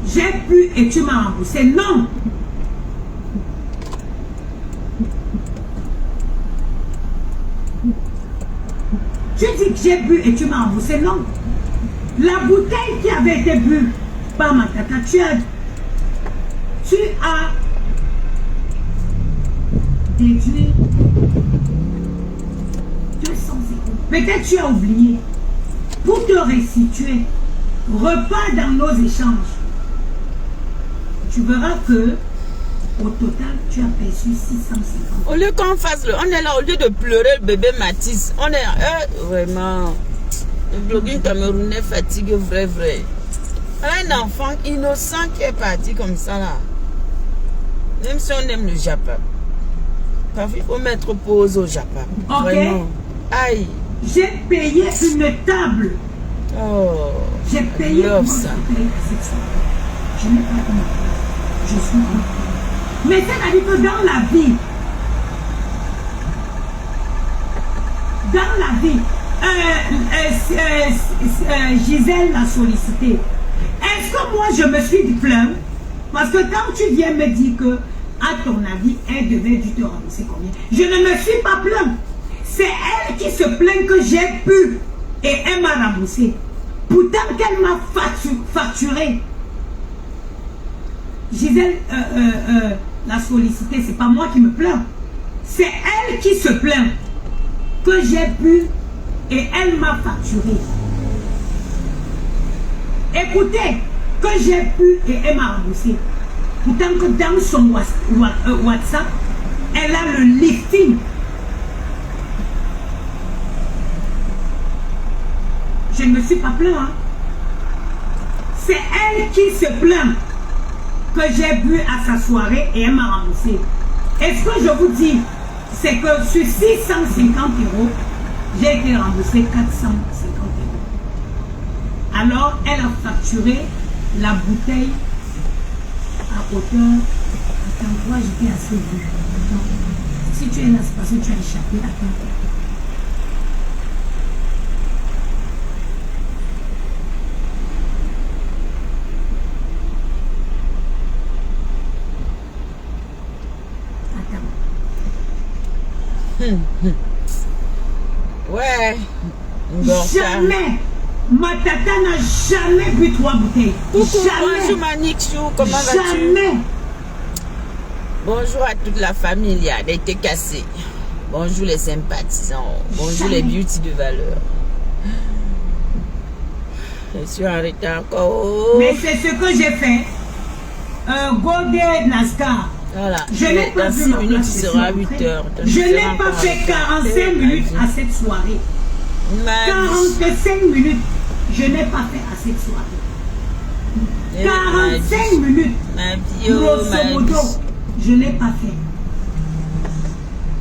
[SPEAKER 2] j'ai pu et tu m'as remboursé. Non. Tu dis que j'ai bu et tu m'as remboursé. Non. La bouteille qui avait été bue par ma tata, tu as déduit 200 €. Peut-être tu as oublié. Pour te restituer, repars dans nos échanges. Tu verras que au total, tu as perçu 650.
[SPEAKER 1] Au lieu qu'on fasse on est là, au lieu de pleurer le bébé Matisse, on est vraiment. Le blogging camerounais fatigue vrai. Un enfant innocent qui est parti comme ça là. Même si on aime le Japon. Parfois il faut mettre pause au Japon.
[SPEAKER 2] Ok.
[SPEAKER 1] Vraiment. Aïe.
[SPEAKER 2] J'ai payé une table.
[SPEAKER 1] Oh.
[SPEAKER 2] J'ai payé
[SPEAKER 1] ça.
[SPEAKER 2] Je n'ai pas de place. Je suis rentrée. Mais c'est-à-dire que dans la vie, Gisèle l'a sollicité. Est-ce que moi je me suis plaint? Parce que quand tu viens me dire que, à ton avis, elle devait dû te rembourser combien? Je ne me suis pas plaint. C'est elle qui se plaint que j'ai pu et elle m'a remboursé. Pourtant qu'elle m'a facturé. Gisèle l'a sollicité, c'est pas moi qui me plains. C'est elle qui se plaint que j'ai pu et elle m'a facturé. Écoutez, que j'ai pu et elle m'a remboursé. Pourtant que dans son WhatsApp, elle a le lifting. Je ne me suis pas plaint. Hein. C'est elle qui se plaint que j'ai bu à sa soirée et elle m'a remboursé. Et ce que je vous dis, c'est que sur 650 €, j'ai été remboursé 450 €. Alors, elle a facturé la bouteille à hauteur. Attends, toi, j'étais assez bu. Si tu es là, c'est parce que tu as échappé. Attends.
[SPEAKER 1] Ouais.
[SPEAKER 2] Jamais. Ma tata n'a jamais bu 3 bouteilles. Jamais.
[SPEAKER 1] Bonjour Manichou, comment vas-tu?
[SPEAKER 2] Jamais.
[SPEAKER 1] Bonjour à toute la famille, il y a des thés cassés. Bonjour les sympathisants. Bonjour les beauty de valeur. Je suis en retard encore.
[SPEAKER 2] Mais c'est ce que j'ai fait. Godé Nascar.
[SPEAKER 1] Voilà.
[SPEAKER 2] Je n'ai pas
[SPEAKER 1] dans
[SPEAKER 2] vu
[SPEAKER 1] 6
[SPEAKER 2] ma
[SPEAKER 1] minutes, il
[SPEAKER 2] place
[SPEAKER 1] sera à
[SPEAKER 2] de
[SPEAKER 1] 8
[SPEAKER 2] soirée.
[SPEAKER 1] heures. Donc,
[SPEAKER 2] Je
[SPEAKER 1] il
[SPEAKER 2] n'ai
[SPEAKER 1] sera
[SPEAKER 2] pas
[SPEAKER 1] encore
[SPEAKER 2] fait
[SPEAKER 1] à
[SPEAKER 2] 45 minutes à cette soirée. 45 minutes, je n'ai pas fait à cette soirée. 45 minutes,
[SPEAKER 1] ma vie,
[SPEAKER 2] grosso modo, je n'ai pas fait.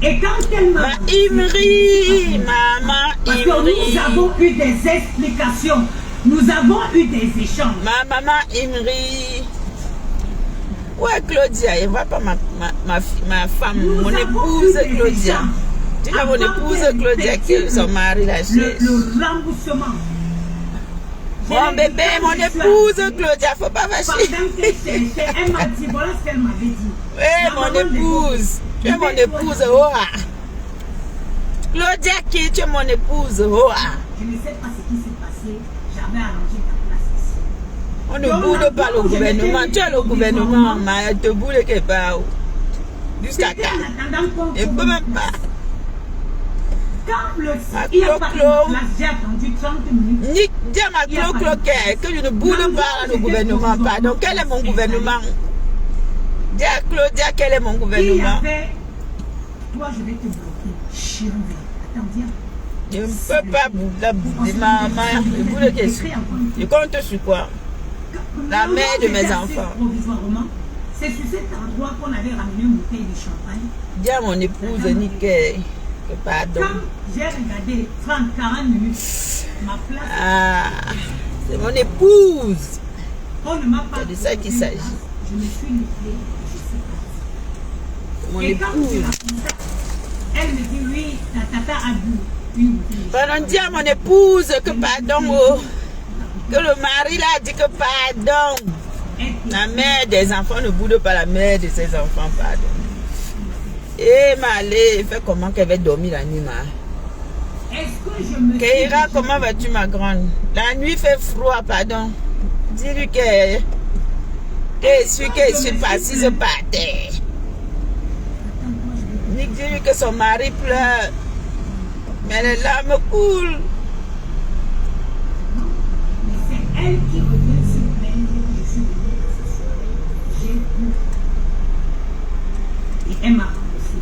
[SPEAKER 2] Et quand elle m'a...
[SPEAKER 1] Imri, maman,
[SPEAKER 2] parce que nous avons eu des explications, nous avons eu des échanges.
[SPEAKER 1] Ma maman Imri. Ouais, Claudia, elle ne voit pas ma femme, mon épouse Claudia. Tu vois mon épouse Claudia qui est son mari la chaise.
[SPEAKER 2] Le remboursement.
[SPEAKER 1] Mon bébé, mon épouse Claudia, faut pas fâcher.
[SPEAKER 2] Elle m'a dit, voilà ce qu'elle m'avait dit.
[SPEAKER 1] Oui, mon épouse. Tu es mon épouse, Oa. Claudia qui, tu es mon épouse, Oa.
[SPEAKER 2] Je ne sais pas ce qui s'est passé. J'avais arrangé ta place ici.
[SPEAKER 1] On ne boude pas le gouvernement. Tu es le gouvernement, mais elle te boude quelque part. Jusqu'à quand? Et peut même pas.
[SPEAKER 2] Quand il n'y a pas de place, j'ai attendu 30 minutes.
[SPEAKER 1] Nick, dis à ma Clo que je ne boude pas le gouvernement. Pardon, quel est mon gouvernement? Dis à Claudia quel est mon gouvernement.
[SPEAKER 2] Toi, je vais te bloquer. Chérie, attends, viens.
[SPEAKER 1] Je ne peux pas bouder maman. Je compte sur quoi? La mère de mes enfants.
[SPEAKER 2] C'est sur cet endroit qu'on avait ramené une bouteille de champagne.
[SPEAKER 1] Dis à mon épouse, Nick, pardon.
[SPEAKER 2] Quand j'ai regardé 30-40 minutes, ma place.
[SPEAKER 1] Ah, c'est mon épouse.
[SPEAKER 2] On ne m'a pas.
[SPEAKER 1] C'est de ça qu'il s'agit.
[SPEAKER 2] Je me suis levée, je suis partie.
[SPEAKER 1] Mon
[SPEAKER 2] Et quand je
[SPEAKER 1] épouse.
[SPEAKER 2] la contacte, elle me dit oui, ta tata a bu une bouteille.
[SPEAKER 1] Pardon, dis à mon épouse que pardon. Oh, que le mari là a dit que pardon. La mère des enfants ne boude pas la mère de ses enfants, pardon. Et Malé, fait comment qu'elle va dormir la nuit, ma?
[SPEAKER 2] Est-ce que je me
[SPEAKER 1] Keira, comment vas-tu, ma grande? La nuit fait froid, pardon. Dis-lui que je suis pas assise par terre. Dis-lui que son mari pleure. Mais les larmes coulent.
[SPEAKER 2] Mais c'est elle qui revient se plaindre que je suis venue à ce soir. J'ai bu. Et elle m'a remboursé.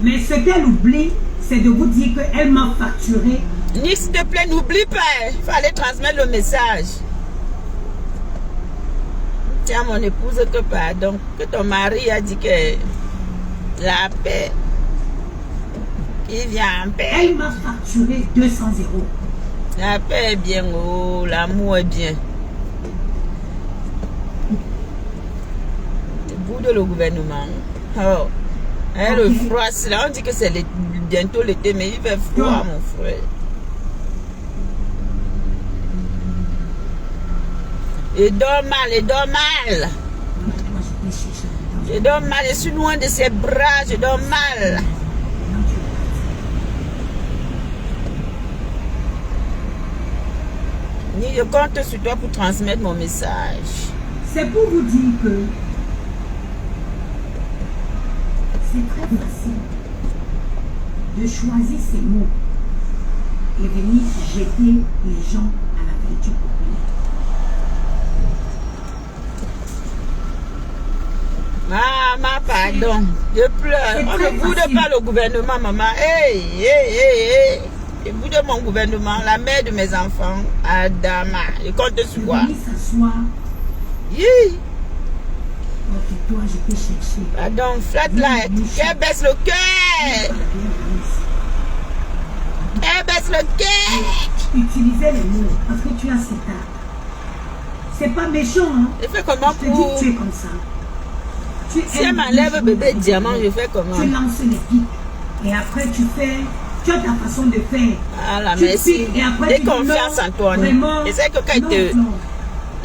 [SPEAKER 2] Mais ce qu'elle oublie, c'est de vous dire qu'elle m'a facturé.
[SPEAKER 1] Nick, s'il te plaît, n'oublie pas. Il fallait transmettre le message. Tiens, mon épouse, que pardon. Que ton mari a dit que la paix. Il vient en paix.
[SPEAKER 2] Elle m'a facturé 200 euros.
[SPEAKER 1] La paix est bien, oh, l'amour est bien. Le bout de le gouvernement. Oh. Hein, le froid, là, on dit que c'est bientôt l'été, mais il fait froid, mon frère. Il dort mal, il dort mal. Je dors mal, je suis loin de ses bras, je dors mal. Je compte sur toi pour transmettre mon message.
[SPEAKER 2] C'est pour vous dire que c'est très facile de choisir ses mots et venir jeter les gens à la culture populaire.
[SPEAKER 1] Maman, pardon. Je pleure. On ne boude pas le gouvernement, maman. Hey, hey, hey, hey. Je boude mon gouvernement, la mère de mes enfants, Adama. Je compte sur quoi?
[SPEAKER 2] Venir s'asseoir.
[SPEAKER 1] Oui.
[SPEAKER 2] Ok, toi, je peux chercher.
[SPEAKER 1] Pardon, flatline. Qu'elle baisse le cœur. Elle baisse le cœur.
[SPEAKER 2] Utilisez les mots parce que tu as cet art. C'est pas méchant, hein?
[SPEAKER 1] Je fais comment
[SPEAKER 2] Je te dis
[SPEAKER 1] pour...
[SPEAKER 2] que tu es comme ça. Tu
[SPEAKER 1] Si elle m'enlève bébé diamant, je fais comment?
[SPEAKER 2] Tu lances les pics. Et après, tu as ta façon de faire.
[SPEAKER 1] Voilà,
[SPEAKER 2] Tu
[SPEAKER 1] merci.
[SPEAKER 2] piques et après,
[SPEAKER 1] J'ai
[SPEAKER 2] tu dis
[SPEAKER 1] confiance
[SPEAKER 2] non,
[SPEAKER 1] en toi.
[SPEAKER 2] vraiment,
[SPEAKER 1] Et c'est que quand
[SPEAKER 2] non,
[SPEAKER 1] te...
[SPEAKER 2] non.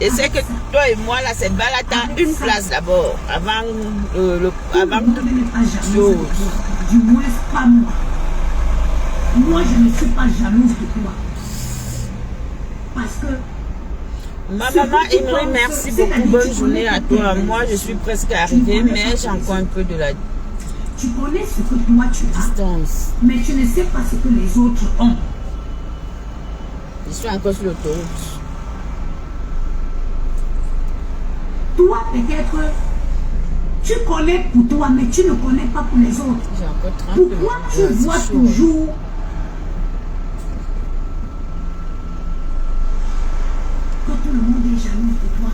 [SPEAKER 1] Et c'est que toi et moi, là, c'est balatant une place d'abord, avant avant
[SPEAKER 2] Tout le monde n'est pas
[SPEAKER 1] toute
[SPEAKER 2] jalouse
[SPEAKER 1] chose.
[SPEAKER 2] de toi. Du moins, pas moi. Moi, je ne suis pas jalouse de toi. Parce que
[SPEAKER 1] Ma maman Imri, merci beaucoup. Bonne journée à toi. Moi, je suis presque arrivée, mais j'ai encore un peu de la
[SPEAKER 2] tu connais ce que toi tu as,
[SPEAKER 1] distance.
[SPEAKER 2] mais tu ne sais pas ce que les autres ont.
[SPEAKER 1] Je suis encore sur l'autoroute.
[SPEAKER 2] Toi, peut-être, Tu connais pour toi, mais tu ne connais pas pour les autres. Pourquoi tu vois toujours que tout le monde est jaloux de toi?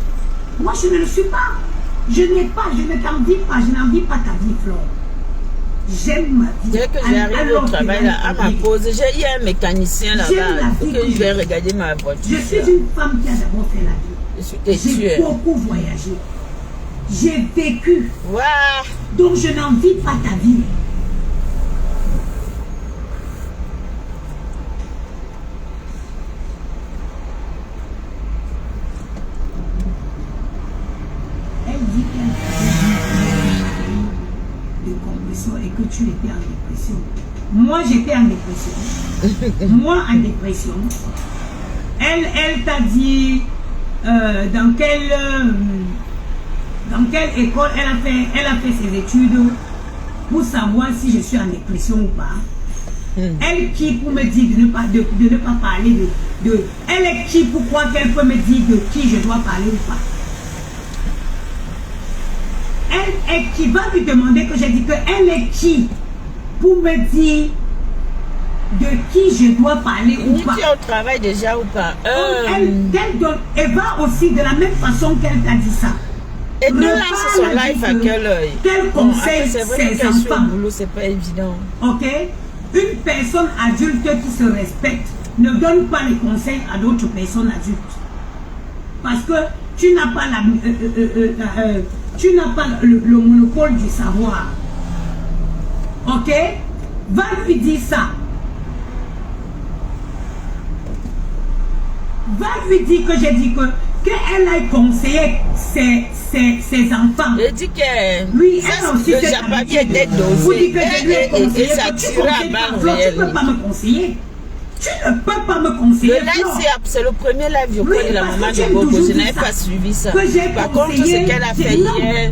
[SPEAKER 2] Moi, je ne le suis pas. Je n'ai pas, je ne t'envie pas, je n'envie pas ta vie, Flore. J'aime ma vie.
[SPEAKER 1] Dès que j'arrive au travail, là, à ma pause, j'ai un mécanicien là-bas. Il faut que je vais regarder ma voiture.
[SPEAKER 2] Je suis une femme qui a d'abord fait la vie.
[SPEAKER 1] Je suis têtue.
[SPEAKER 2] J'ai beaucoup voyagé. J'ai vécu.
[SPEAKER 1] Wow.
[SPEAKER 2] Donc je n'envie pas ta vie. Elle dit qu'elle de compression et que tu étais en dépression. Moi j'étais en dépression. Moi en dépression. Elle t'a dit dans quelle école elle a fait ses études pour savoir si je suis en dépression ou pas. Elle qui pour me dire de ne pas parler de elle est qui pour croire qu'elle peut me dire de qui je dois parler ou pas. Elle est qui va lui demander que j'ai dit que elle est qui pour me dire de qui je dois parler ou pas.
[SPEAKER 1] Tu es au travail déjà ou pas?
[SPEAKER 2] Elle va aussi de la même façon qu'elle t'a dit ça.
[SPEAKER 1] Et nous là, c'est son live à quel œil?
[SPEAKER 2] Quel conseil ses enfants?
[SPEAKER 1] C'est pas évident.
[SPEAKER 2] Ok? Une personne adulte qui se respecte ne donne pas les conseils à d'autres personnes adultes. Parce que tu n'as pas le monopole du savoir. Ok? Va lui dire ça. Va lui dire que j'ai dit qu'elle a conseillé ses enfants.
[SPEAKER 1] Je dis que
[SPEAKER 2] oui, elle aussi
[SPEAKER 1] le japapier était dosé. Et ça tire à balle réelle.
[SPEAKER 2] Tu ne peux pas me conseiller. Tu ne peux pas me conseiller.
[SPEAKER 1] Le live, c'est le premier live de la maman de Bobo. Je n'avais pas suivi ça. Par contre, ce qu'elle a fait hier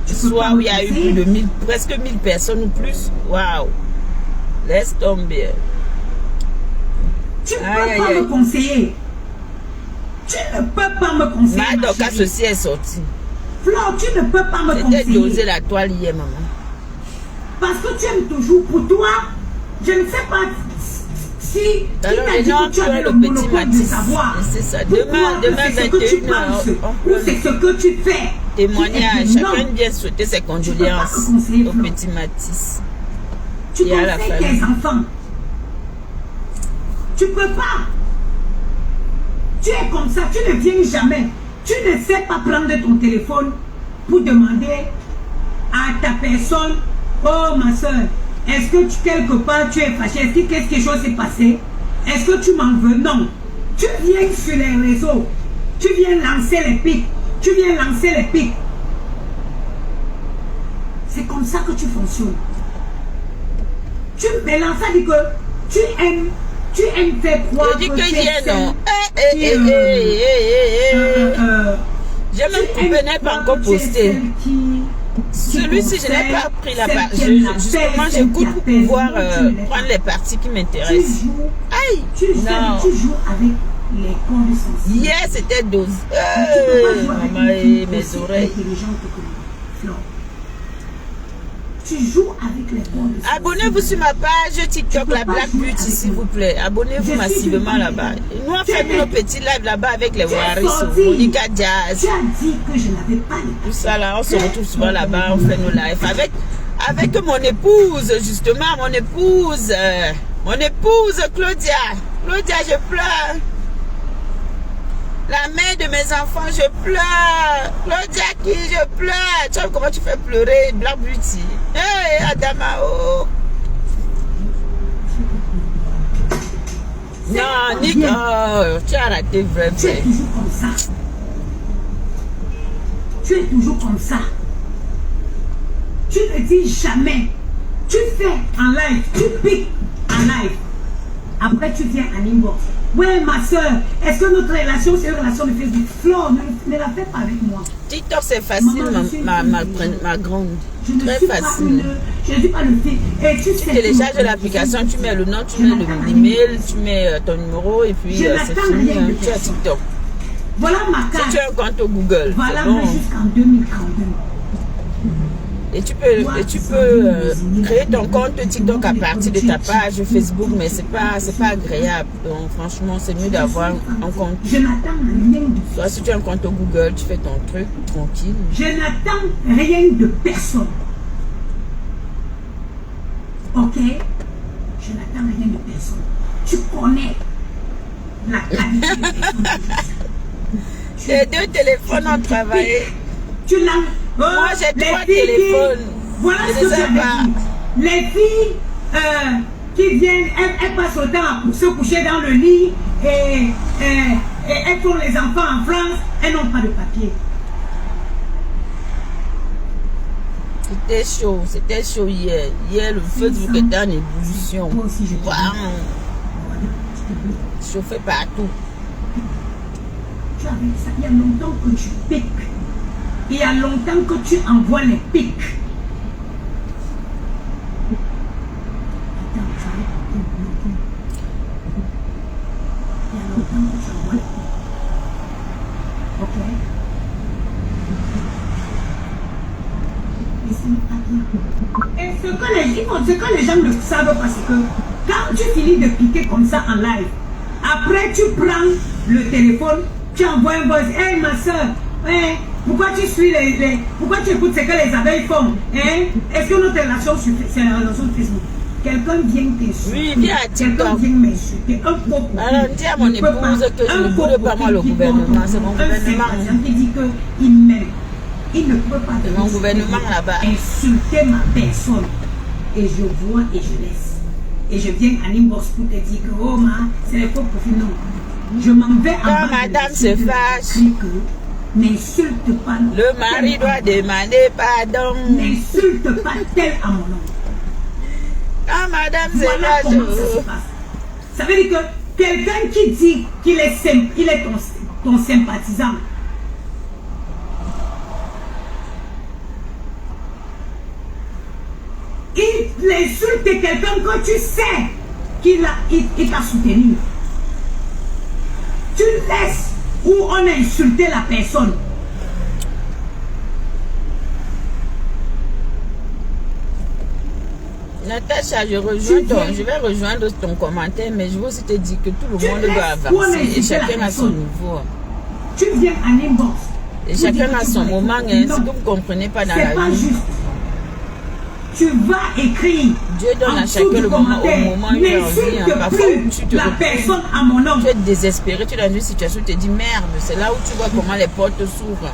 [SPEAKER 1] soir où il y a eu plus de presque 1000 personnes ou plus. Waouh. Laisse tomber.
[SPEAKER 2] Tu ne peux pas me conseiller. Tu ne peux pas me conseiller.
[SPEAKER 1] Madoka, ceci est sorti.
[SPEAKER 2] Flore, tu ne peux pas me conseiller.
[SPEAKER 1] J'ai dosé la toile hier, maman.
[SPEAKER 2] Parce que tu aimes toujours pour toi. Je ne sais pas si tu as le monopole de savoir.
[SPEAKER 1] C'est ça. Demain 21h.
[SPEAKER 2] Ou c'est ce que tu fais.
[SPEAKER 1] Témoignage. Chacun vient souhaiter ses condoléances au petit Matisse.
[SPEAKER 2] Tu conseilles tes enfants. Tu peux pas. Tu es comme ça, tu ne viens jamais. Tu ne sais pas prendre ton téléphone pour demander à ta personne, oh ma soeur, est-ce que quelque part tu es fâché? Est-ce que quelque chose s'est passé? Est-ce que tu m'en veux? Non. Tu viens sur les réseaux. Tu viens lancer les pics. C'est comme ça que tu fonctionnes. Tu mélanges ça, dit que tu aimes faire croire
[SPEAKER 1] je dis que j'ai non. J'ai même coupé, n'est pas encore posté. Celui-ci, je n'ai pas pris la part. Justement, j'écoute pour pouvoir prendre les parties qui m'intéressent. Aïe! Non.
[SPEAKER 2] Tu joues avec les corps sensibles.
[SPEAKER 1] Hier, c'était 12. Maman et mes oreilles.
[SPEAKER 2] Tu joues avec les corps sensibles.
[SPEAKER 1] Abonnez-vous sur ma page TikTok, la Black Beauty, s'il vous plaît. Abonnez-vous massivement là-bas. Nous, on fait nos petits lives là-bas avec les Waris, Monica Jazz.
[SPEAKER 2] Tu as dit que je n'avais pas les
[SPEAKER 1] tout ça là, on se retrouve souvent là-bas, on fait nos lives avec mon épouse, justement, mon épouse Claudia. Claudia, je pleure. La mère de mes enfants, je pleure. Claudia qui, je pleure. Tu vois comment tu fais pleurer Black Beauty. Hey, Adamao. Non, Nick, oh, tu as raté vraiment.
[SPEAKER 2] Tu es toujours comme ça. Tu es toujours comme ça. Tu ne dis jamais. Tu fais en live, tu piques en live. Après, tu viens en inbox. Ouais, ma soeur, est-ce que notre relation, c'est une relation de Facebook? Flore, ne la fais pas avec moi.
[SPEAKER 1] TikTok, c'est facile, ma grande. Très facile.
[SPEAKER 2] Je ne dis pas le fait. Et tu
[SPEAKER 1] télécharges l'application, tu mets le nom, tu mets l'email, tu mets ton numéro et puis c'est fini. Tu as TikTok.
[SPEAKER 2] Voilà ma carte.
[SPEAKER 1] Si tu as un compte au Google.
[SPEAKER 2] Voilà,
[SPEAKER 1] bon.
[SPEAKER 2] Jusqu'en 2032.
[SPEAKER 1] Et tu peux créer ton compte TikTok à partir de ta page Facebook, mais c'est pas agréable. Donc franchement, c'est mieux d'avoir un compte.
[SPEAKER 2] Je n'attends rien de
[SPEAKER 1] Soit si tu as un compte au Google, tu fais ton truc tranquille.
[SPEAKER 2] Je n'attends rien de personne. Ok? Je n'attends rien de personne. Tu connais la qualité de personne que je suis.
[SPEAKER 1] Les deux téléphones ont travaillé.
[SPEAKER 2] Tu l'as.
[SPEAKER 1] Moi, j'ai 3 téléphones.
[SPEAKER 2] Voilà ce que j'avais dit. Les filles qui viennent, elles passent le temps pour se coucher dans le lit et elles font les enfants en France, elles n'ont pas de papier.
[SPEAKER 1] C'était chaud hier. Hier, le Facebook était en ébullition.
[SPEAKER 2] Moi aussi, je
[SPEAKER 1] chauffé partout.
[SPEAKER 2] Tu avais ça, il y a longtemps que tu piques. Il y a longtemps que tu envoies les pics. Il y a longtemps que tu envoies les pics. Ok? Et ce que les gens ne savent pas, c'est que quand tu finis de piquer comme ça en live, après tu prends le téléphone, tu envoies un voice. Hey ma soeur, hey, pourquoi tu suis pourquoi tu écoutes ce que les abeilles font? Hein? Est-ce que notre relation c'est la relation de Facebook? Quelqu'un vient t'insulter.
[SPEAKER 1] Oui, viens à TikTok.
[SPEAKER 2] Quelqu'un vient m'insulter. Un pauvre.
[SPEAKER 1] Alors, dis à mon épouse que je ne boude pas moi le gouvernement. C'est mon gouvernement.
[SPEAKER 2] Il dit qu'il m'aime. Il ne peut pas
[SPEAKER 1] mon gouvernement là-bas
[SPEAKER 2] insulter ma personne. Et je vois et je laisse. Et je viens à l'inbox pour te dire que oh ma, c'est les faux profils. Non. Je m'en vais en bas.
[SPEAKER 1] Madame se fâche.
[SPEAKER 2] N'insulte pas.
[SPEAKER 1] Le mari doit demander pardon.
[SPEAKER 2] N'insulte pas tel à mon nom.
[SPEAKER 1] Ah madame se
[SPEAKER 2] Voilà
[SPEAKER 1] fâche.
[SPEAKER 2] comment ça se passe. Ça veut dire que quelqu'un qui dit qu'il est ton sympathisant. Il insulte quelqu'un que tu sais qu'il t'a soutenu. Tu laisses où on a insulté la personne.
[SPEAKER 1] Natacha, je vais rejoindre ton commentaire, mais je veux aussi te dire que tout le monde doit avancer et chacun a son niveau.
[SPEAKER 2] Tu viens à l'inbox.
[SPEAKER 1] Et chacun a son moment, hein, si vous ne comprenez pas dans la vie.
[SPEAKER 2] Juste. Tu vas écrire.
[SPEAKER 1] Dieu donne à chacun le moment au moment où il a envie. Hein. Parfois, tu te
[SPEAKER 2] personne à mon nom.
[SPEAKER 1] Tu es désespéré, tu es dans une situation où tu te dis merde. C'est là où tu vois comment les portes s'ouvrent.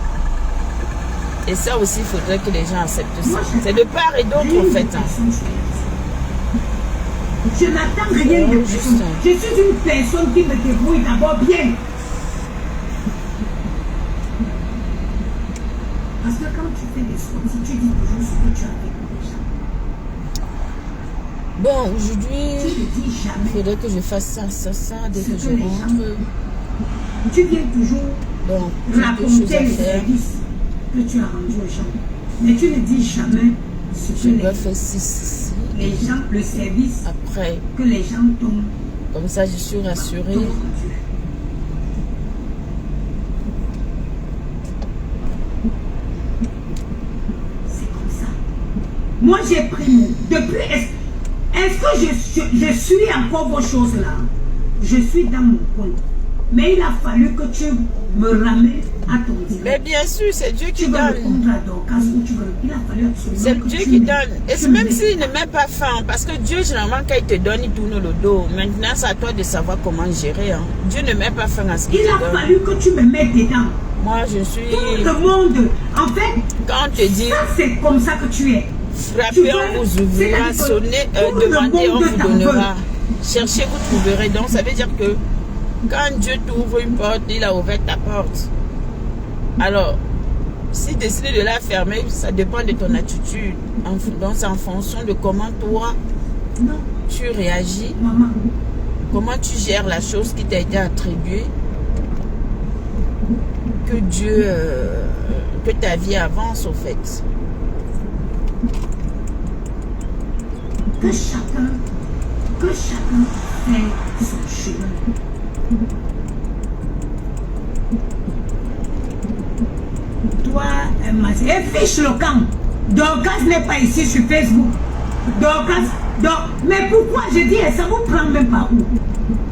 [SPEAKER 1] Et ça aussi, il faudrait que les gens acceptent ça. C'est de part et d'autre en fait. Hein.
[SPEAKER 2] Je n'attends rien de personne. Je suis une personne qui me débrouille d'abord bien. Parce que quand tu fais des sorties, tu dis toujours ce que tu as fait pour les gens.
[SPEAKER 1] Bon, aujourd'hui, il faudrait que je fasse ça, dès que je rentre.
[SPEAKER 2] Tu viens toujours raconter les services que tu as rendus aux gens. Mais tu ne dis jamais ce que
[SPEAKER 1] je dois faire ceci.
[SPEAKER 2] Les gens, le service
[SPEAKER 1] après,
[SPEAKER 2] que les gens t'ont.
[SPEAKER 1] Comme ça, je suis rassurée.
[SPEAKER 2] C'est comme ça. Moi, j'ai pris depuis. Est-ce que je suis encore vos choses là? Je suis dans mon coin. Mais il a fallu que tu me ramènes à ton direct.
[SPEAKER 1] Mais bien sûr, c'est Dieu qui donne. C'est Dieu qui donne. Et même s'il ne met pas fin, parce que Dieu, généralement, quand il te donne, il tourne le dos. Maintenant, c'est à toi de savoir comment gérer. Hein. Dieu ne met pas fin à ce qu'il te donne.
[SPEAKER 2] Il a fallu que tu me mettes dedans.
[SPEAKER 1] Moi, je suis...
[SPEAKER 2] Tout le monde. En fait,
[SPEAKER 1] quand on te dit...
[SPEAKER 2] c'est comme ça que tu es.
[SPEAKER 1] Frappez, on vous ouvrira. Sonnez, demandez, on vous donnera. Cherchez, vous trouverez. Donc, ça veut dire que quand Dieu t'ouvre une porte, il a ouvert ta porte. Alors, si décider de la fermer, ça dépend de ton attitude. Donc, c'est en fonction de comment toi, tu réagis. Comment tu gères la chose qui t'a été attribuée. Que Dieu, que ta vie avance, au fait.
[SPEAKER 2] Que chacun fait son chemin. Toi, fiche le camp. Dorcas n'est pas ici sur Facebook. Mais pourquoi je dis, ça vous prend même pas où?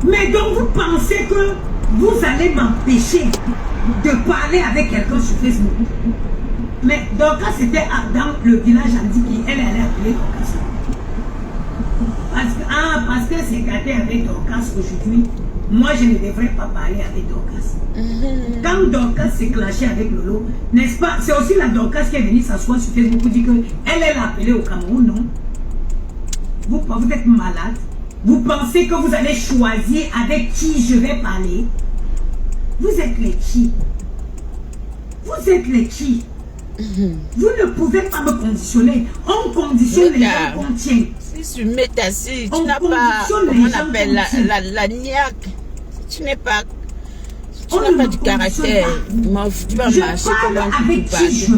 [SPEAKER 2] Mais donc vous pensez que vous allez m'empêcher de parler avec quelqu'un sur Facebook? Mais Dorcas était dans le village Andiki, elle allait appeler Dorcas. Parce qu'elle s'est gâtée avec Dorcas aujourd'hui, moi je ne devrais pas parler avec Dorcas. Quand Dorcas s'est clashée avec Lolo, n'est-ce pas? C'est aussi la Dorcas qui est venue s'asseoir sur Facebook pour dire qu'elle est appelée au Cameroun, non? Vous êtes malade. Vous pensez que vous allez choisir avec qui je vais parler? Vous êtes les qui? Vous êtes les qui? Vous ne pouvez pas me conditionner. On conditionne les gens qu'on tient.
[SPEAKER 1] Si tu mets ta scie, tu n'as pas, comment on appelle, la niaque. Tu n'es pas, tu n'as pas du caractère. Tu vas marcher comme un toutou.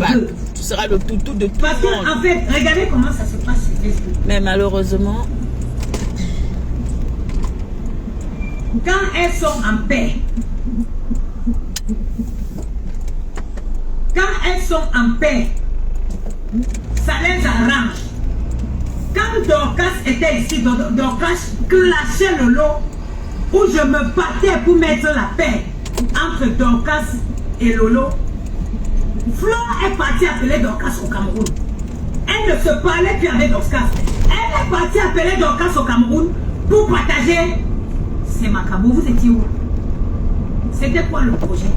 [SPEAKER 1] Tu seras le toutou de tout le monde.
[SPEAKER 2] Parce qu'en fait, regardez comment ça se passe sur Facebook.
[SPEAKER 1] Mais malheureusement,
[SPEAKER 2] quand elles sont en paix, ça les arrange. Quand Dorcas était ici, Dorcas clashait le lot où je me battais pour mettre la paix entre Dorcas et Lolo. Flo est partie appeler Dorcas au Cameroun. Elle ne se parlait plus avec Dorcas. Elle est partie appeler Dorcas au Cameroun pour partager. C'est Macabo, vous étiez où? C'était quoi le projet?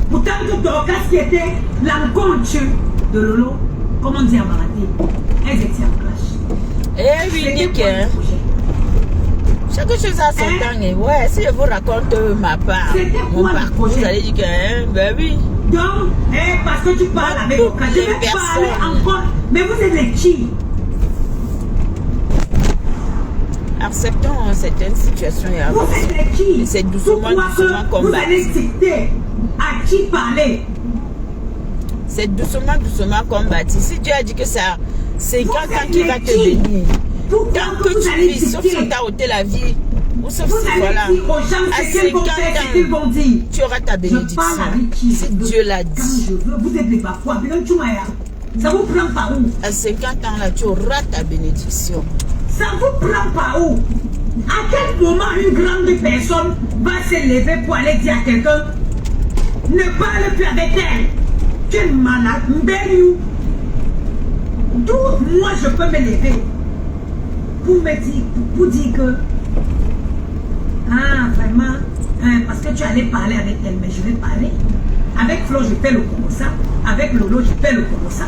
[SPEAKER 2] Pourtant que Dorcas qui était l'encontre de Lolo, comment dire en Marathi, elles étaient en clash.
[SPEAKER 1] Eh oui, nickel. Chaque chose a son temps. Ouais, si je vous raconte ma part, mon parcours, vous allez dire que, ben oui.
[SPEAKER 2] Donc, parce que tu parles avec Dorcas, je vais parler encore. Mais vous êtes les qui?
[SPEAKER 1] Acceptons certaines situations et
[SPEAKER 2] vous êtes les qui?
[SPEAKER 1] c'est doucement combattre.
[SPEAKER 2] Vous allez dicter à qui parler.
[SPEAKER 1] C'est doucement combattre. Si Dieu a dit que ça, c'est quelqu'un qui va te bénir. Tant que tu vis, sauf si on t'a ôté la vie, ou sauf si voilà, à 50 ans, tu auras ta bénédiction. Si Dieu l'a dit.
[SPEAKER 2] Vous êtes des bafouas, ça vous prend par où?
[SPEAKER 1] À 50 ans là, tu auras ta bénédiction.
[SPEAKER 2] Ça vous prend par où? À quel moment une grande personne va se lever pour aller dire à quelqu'un, ne parle plus avec elle? Tu es malade, d'où moi je peux me lever pour dire que vraiment, parce que tu allais parler avec elle, mais je vais parler. Avec Flo, je fais le Congossa. Avec Lolo, je fais le Congossa.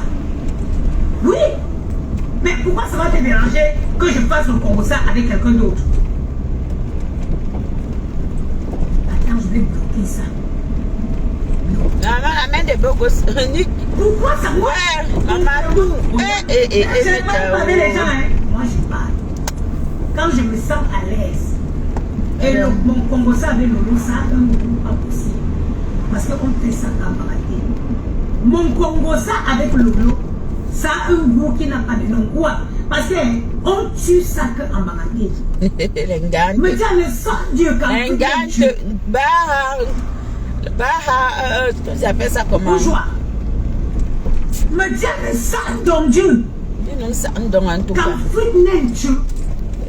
[SPEAKER 2] Oui, mais pourquoi ça va te déranger que je fasse le Congossa avec quelqu'un d'autre? Attends, je vais bloquer ça.
[SPEAKER 1] Maman, la main des beaux gosses.
[SPEAKER 2] Pourquoi ça?
[SPEAKER 1] Ouais, maman.
[SPEAKER 2] Je n'ai pas parlé les gens, hein. Moi, je parle. Quand je me sens à l'aise, et mon Congossa avec Lolo, ça a un goût pas possible. Parce qu'on fait ça en Marathi. Mon Congossa avec Lolo, ça a un goût qui n'a pas de nom. Parce qu'on tue ça qu'en Marathi. Mais tu as le sang Dieu quand tu tues.
[SPEAKER 1] Ils appellent ça comment?
[SPEAKER 2] Bourgeois. Mais tu as le sang de Dieu.
[SPEAKER 1] Ils sang en tout cas.
[SPEAKER 2] Quand tu n'es Dieu.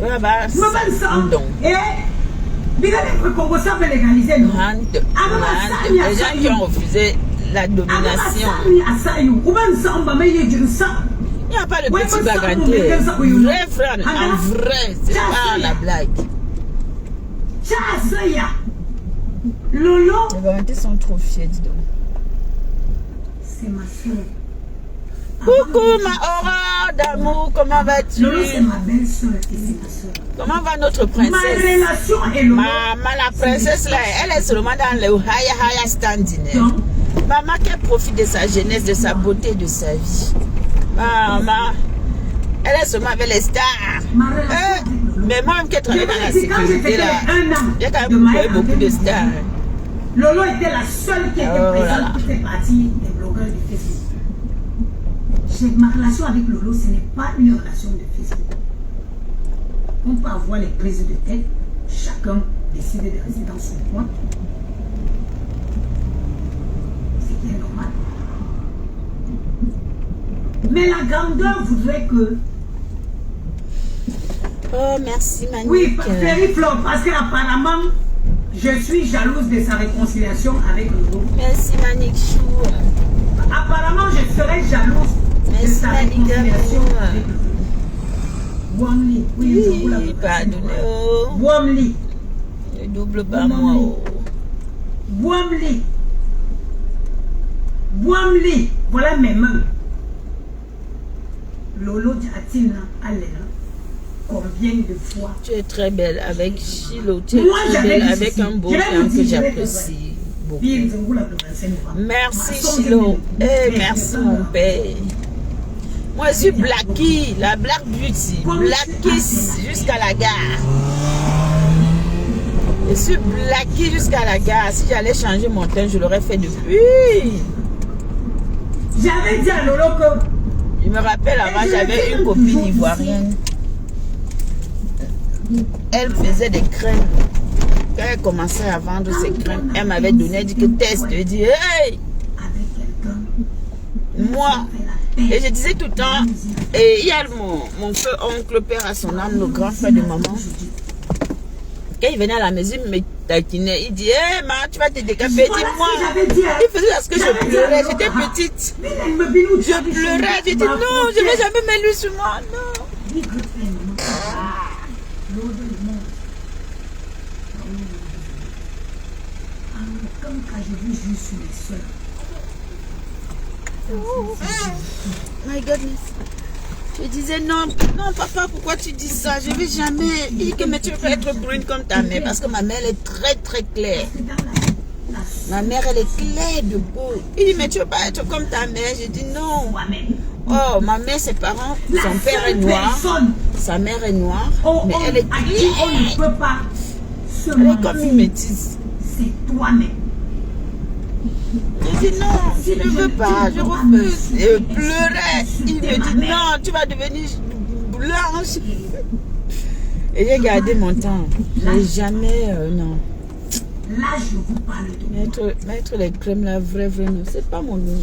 [SPEAKER 2] Les
[SPEAKER 1] gens qui ont refusé la domination. Il n'y a pas de petit bagatelle. Vrai frère, en vrai, c'est pas la blague.
[SPEAKER 2] Lolo.
[SPEAKER 1] Les bagatelles sont trop fiers, dis donc.
[SPEAKER 2] C'est ma soeur.
[SPEAKER 1] Coucou ma aura d'amour, comment vas-tu?
[SPEAKER 2] Lolo, c'est ma belle-soeur et c'est ma soeur.
[SPEAKER 1] Comment va notre princesse?
[SPEAKER 2] Ma relation est Lolo.
[SPEAKER 1] Maman, la princesse là, elle est seulement dans le high standing. Maman, qu'elle profite de sa jeunesse, de sa beauté, de sa vie. Maman, elle est seulement avec les stars. Mais moi-même qui travaille dans la sécurité là, il y a quand même beaucoup de stars.
[SPEAKER 2] Lolo était la seule qui était présente pour faire partie des blogueurs de Facebook. Ma relation avec Lolo, ce n'est pas une relation de Facebook. On peut avoir les prises de tête, chacun décide de rester dans son coin. C'est qui est normal. Mais la grandeur voudrait que...
[SPEAKER 1] Oh, merci, Manique.
[SPEAKER 2] Oui, Flo, parce qu'apparemment, je suis jalouse de sa réconciliation avec le groupe.
[SPEAKER 1] Merci, Manique Chou.
[SPEAKER 2] Apparemment, je serais jalouse de sa réconciliation avec le group. Womli.
[SPEAKER 1] Oui, pardonnez.
[SPEAKER 2] Womli.
[SPEAKER 1] Ne double pas moi.
[SPEAKER 2] Womli. Womli. Voilà mes mains. Lolo Diatina, allez là. Combien de fois?
[SPEAKER 1] Tu es très belle avec Chilo. Tu es très belle avec un beau cœur que j'apprécie beaucoup. Merci Chilo. Et merci mon père. Moi je suis Blacky, la Black Beauty. Blacky jusqu'à la gare. Je suis Blacky jusqu'à la gare. Si j'allais changer mon teint, je l'aurais fait depuis.
[SPEAKER 2] J'avais dit à Lolo que...
[SPEAKER 1] Je me rappelle avant, j'avais une copine ivoirienne. Elle faisait des crèmes. Quand elle commençait à vendre ses crèmes, elle m'avait donné, elle dit que teste. Je dis, hey! Moi, et je disais tout le temps, et il y a mon feu oncle, père à son âme, le grand frère de maman. Quand il venait à la maison, il me taquinait. Il dit, hé, tu vas te décaper. Dis-moi. Il faisait parce que je pleurais. J'étais petite. Je pleurais. J'ai dit, non, je ne vais jamais mettre lui sur moi. Non.
[SPEAKER 2] Comme quand j'ai vu juste sur mes soeurs.
[SPEAKER 1] Oh my goodness. Je disais non, non papa, pourquoi tu dis ça? Je ne vais jamais. Il dit que mais tu veux être brune comme ta mère parce que ma mère elle est très très claire. Ma mère elle est claire de peau. Il dit mais tu veux pas être comme ta mère? Je dis non. Oh, ma mère, ses parents, son père est noir, sa mère est noire, mais elle est claire. Elle est comme une métisse.
[SPEAKER 2] C'est toi-même.
[SPEAKER 1] Je dis non, je ne veux pas, je refuse. Et je pleurais. Il me dit non, tu vas devenir blanche. Et j'ai gardé mon temps. Mais jamais, non.
[SPEAKER 2] Là, je vous parle de
[SPEAKER 1] mettre les crèmes là, vrai, non. C'est pas mon nom.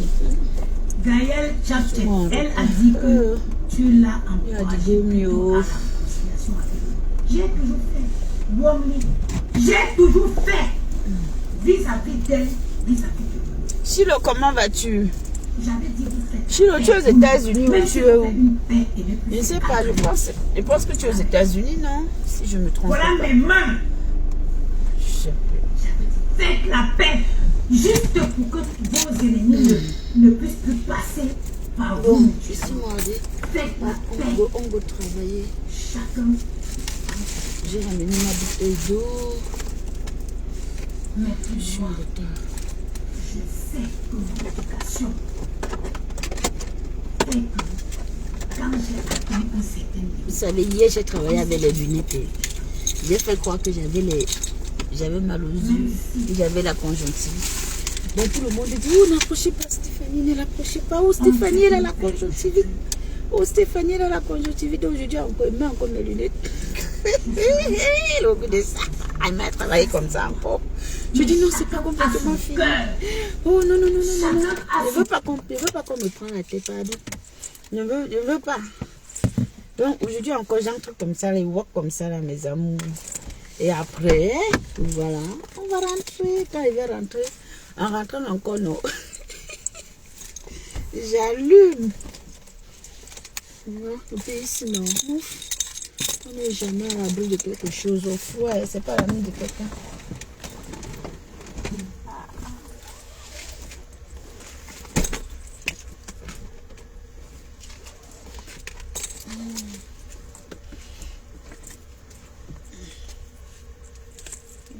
[SPEAKER 2] Gaëlle Chapter, elle a dit que tu l'as encouragée à la réconciliation avec lui. J'ai toujours fait. Womli. J'ai toujours fait. Vis-à-vis d'elle, vis-à-vis de lui.
[SPEAKER 1] Chilo, comment vas-tu?
[SPEAKER 2] J'avais dit vous faites.
[SPEAKER 1] Chilo, tu es aux États-Unis ou tu es où? Je ne sais pas, je pense que tu es aux États-Unis, non? Si je me trompe.
[SPEAKER 2] Voilà mes mains. Faites la paix. Juste pour que vos ennemis ne puissent plus passer par vous.
[SPEAKER 1] Bon, ici, moi,
[SPEAKER 2] faites la paix.
[SPEAKER 1] On va travailler.
[SPEAKER 2] Chacun.
[SPEAKER 1] J'ai ramené ma bouteille d'eau.
[SPEAKER 2] Mais
[SPEAKER 1] je suis en retard.
[SPEAKER 2] Je sais que votre éducation fait que quand j'ai atteint un certain niveau.
[SPEAKER 1] Vous savez, hier, j'ai travaillé avec les lunettes. J'ai fait croire que j'avais mal aux yeux, j'avais la conjonctivite. Donc tout le monde dit, oh, n'approchez pas Stéphanie, ne l'approchez pas. Oh, Stéphanie, elle a la conjonctivite. Oh, Stéphanie, elle a la conjonctivite. Aujourd'hui, on met encore mes lunettes. Au bout de ça, elle m'a travaillé comme ça encore. Je dis, non, c'est pas complètement fini. Oh, non. Je veux pas qu'on me prenne la tête, pardon. Je veux pas. Donc aujourd'hui encore, j'entre comme ça, les walk comme ça, là, mes amours. Et après, voilà, on va rentrer. Quand il va rentrer, en rentrant encore, non. J'allume. Le pays ici, non. On n'est jamais à l'abri de quelque chose. Au froid, c'est pas l'ami de quelqu'un.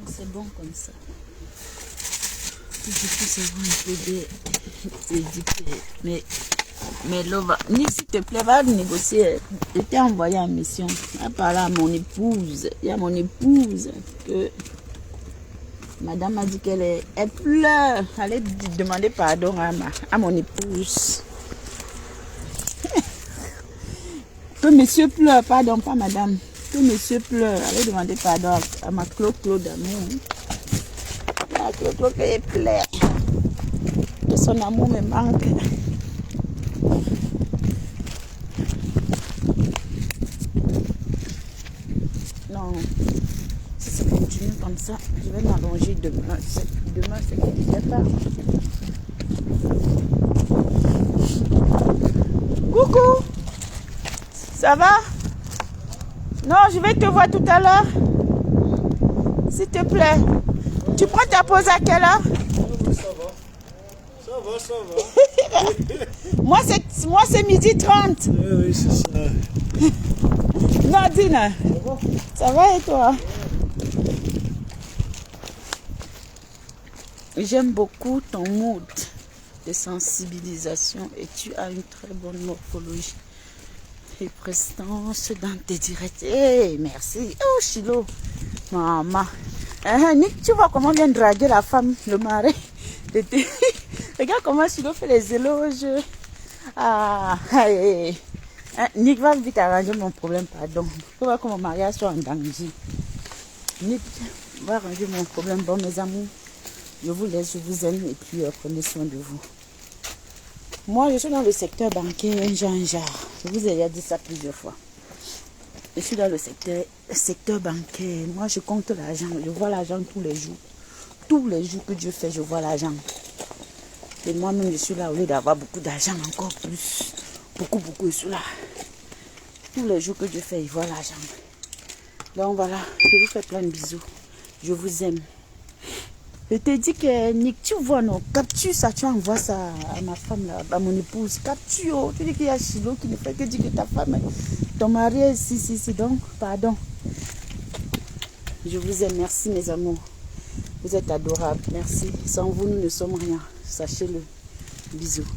[SPEAKER 1] C'est bon comme ça. Je puisse avoir un peu d'éditer. Mais Lova, s'il te plaît, va négocier. Je t'ai envoyé en mission. Elle parlait à mon épouse. Il y a mon épouse que madame a dit qu'elle pleure. Elle allait demander pardon à mon épouse. Que monsieur pleure, pardon, pas madame. Que monsieur pleure. Elle allait demander pardon à ma Claude d'amour. Ma Claude elle pleure. Que son amour me manque. comme ça. Je vais m'allonger demain. Demain, c'est qu'il départ. Coucou. Ça va? Non, je vais te voir tout à l'heure. S'il te plaît. Tu prends ta pause à quelle heure?
[SPEAKER 3] Ça va.
[SPEAKER 1] Moi, c'est 12h30.
[SPEAKER 3] Oui, c'est ça.
[SPEAKER 1] Nadine, ça va et toi? J'aime beaucoup ton mood de sensibilisation et tu as une très bonne morphologie et prestance dans tes directs. Hey, merci. Oh, Chilo, maman. Nick, tu vois comment vient draguer la femme, le mari. Regarde comment Chilo fait les éloges. Nick va vite arranger mon problème, pardon. Je vois que mon mariage soit en danger. Nick va arranger mon problème. Bon, mes amours, je vous laisse, je vous aime et puis prenez soin de vous. Moi, je suis dans le secteur bancaire, genre. Je vous ai déjà dit ça plusieurs fois. Je suis dans le secteur bancaire. Moi, je compte l'argent. Je vois l'argent tous les jours. Tous les jours que Dieu fait, je vois l'argent. Et moi-même, je suis là au lieu d'avoir beaucoup d'argent, encore plus. Beaucoup, je suis là. Tous les jours que Dieu fait, il voit l'argent. Donc voilà, je vous fais plein de bisous. Je vous aime. Je te dis que Nick, tu vois, non, capture ça, tu envoies ça à ma femme, là, à mon épouse. Capture, tu dis qu'il y a Chilo qui ne fait que dire que ta femme, ton mari est ici, donc, pardon. Je vous aime, merci mes amours. Vous êtes adorables, merci. Sans vous, nous ne sommes rien. Sachez-le. Bisous.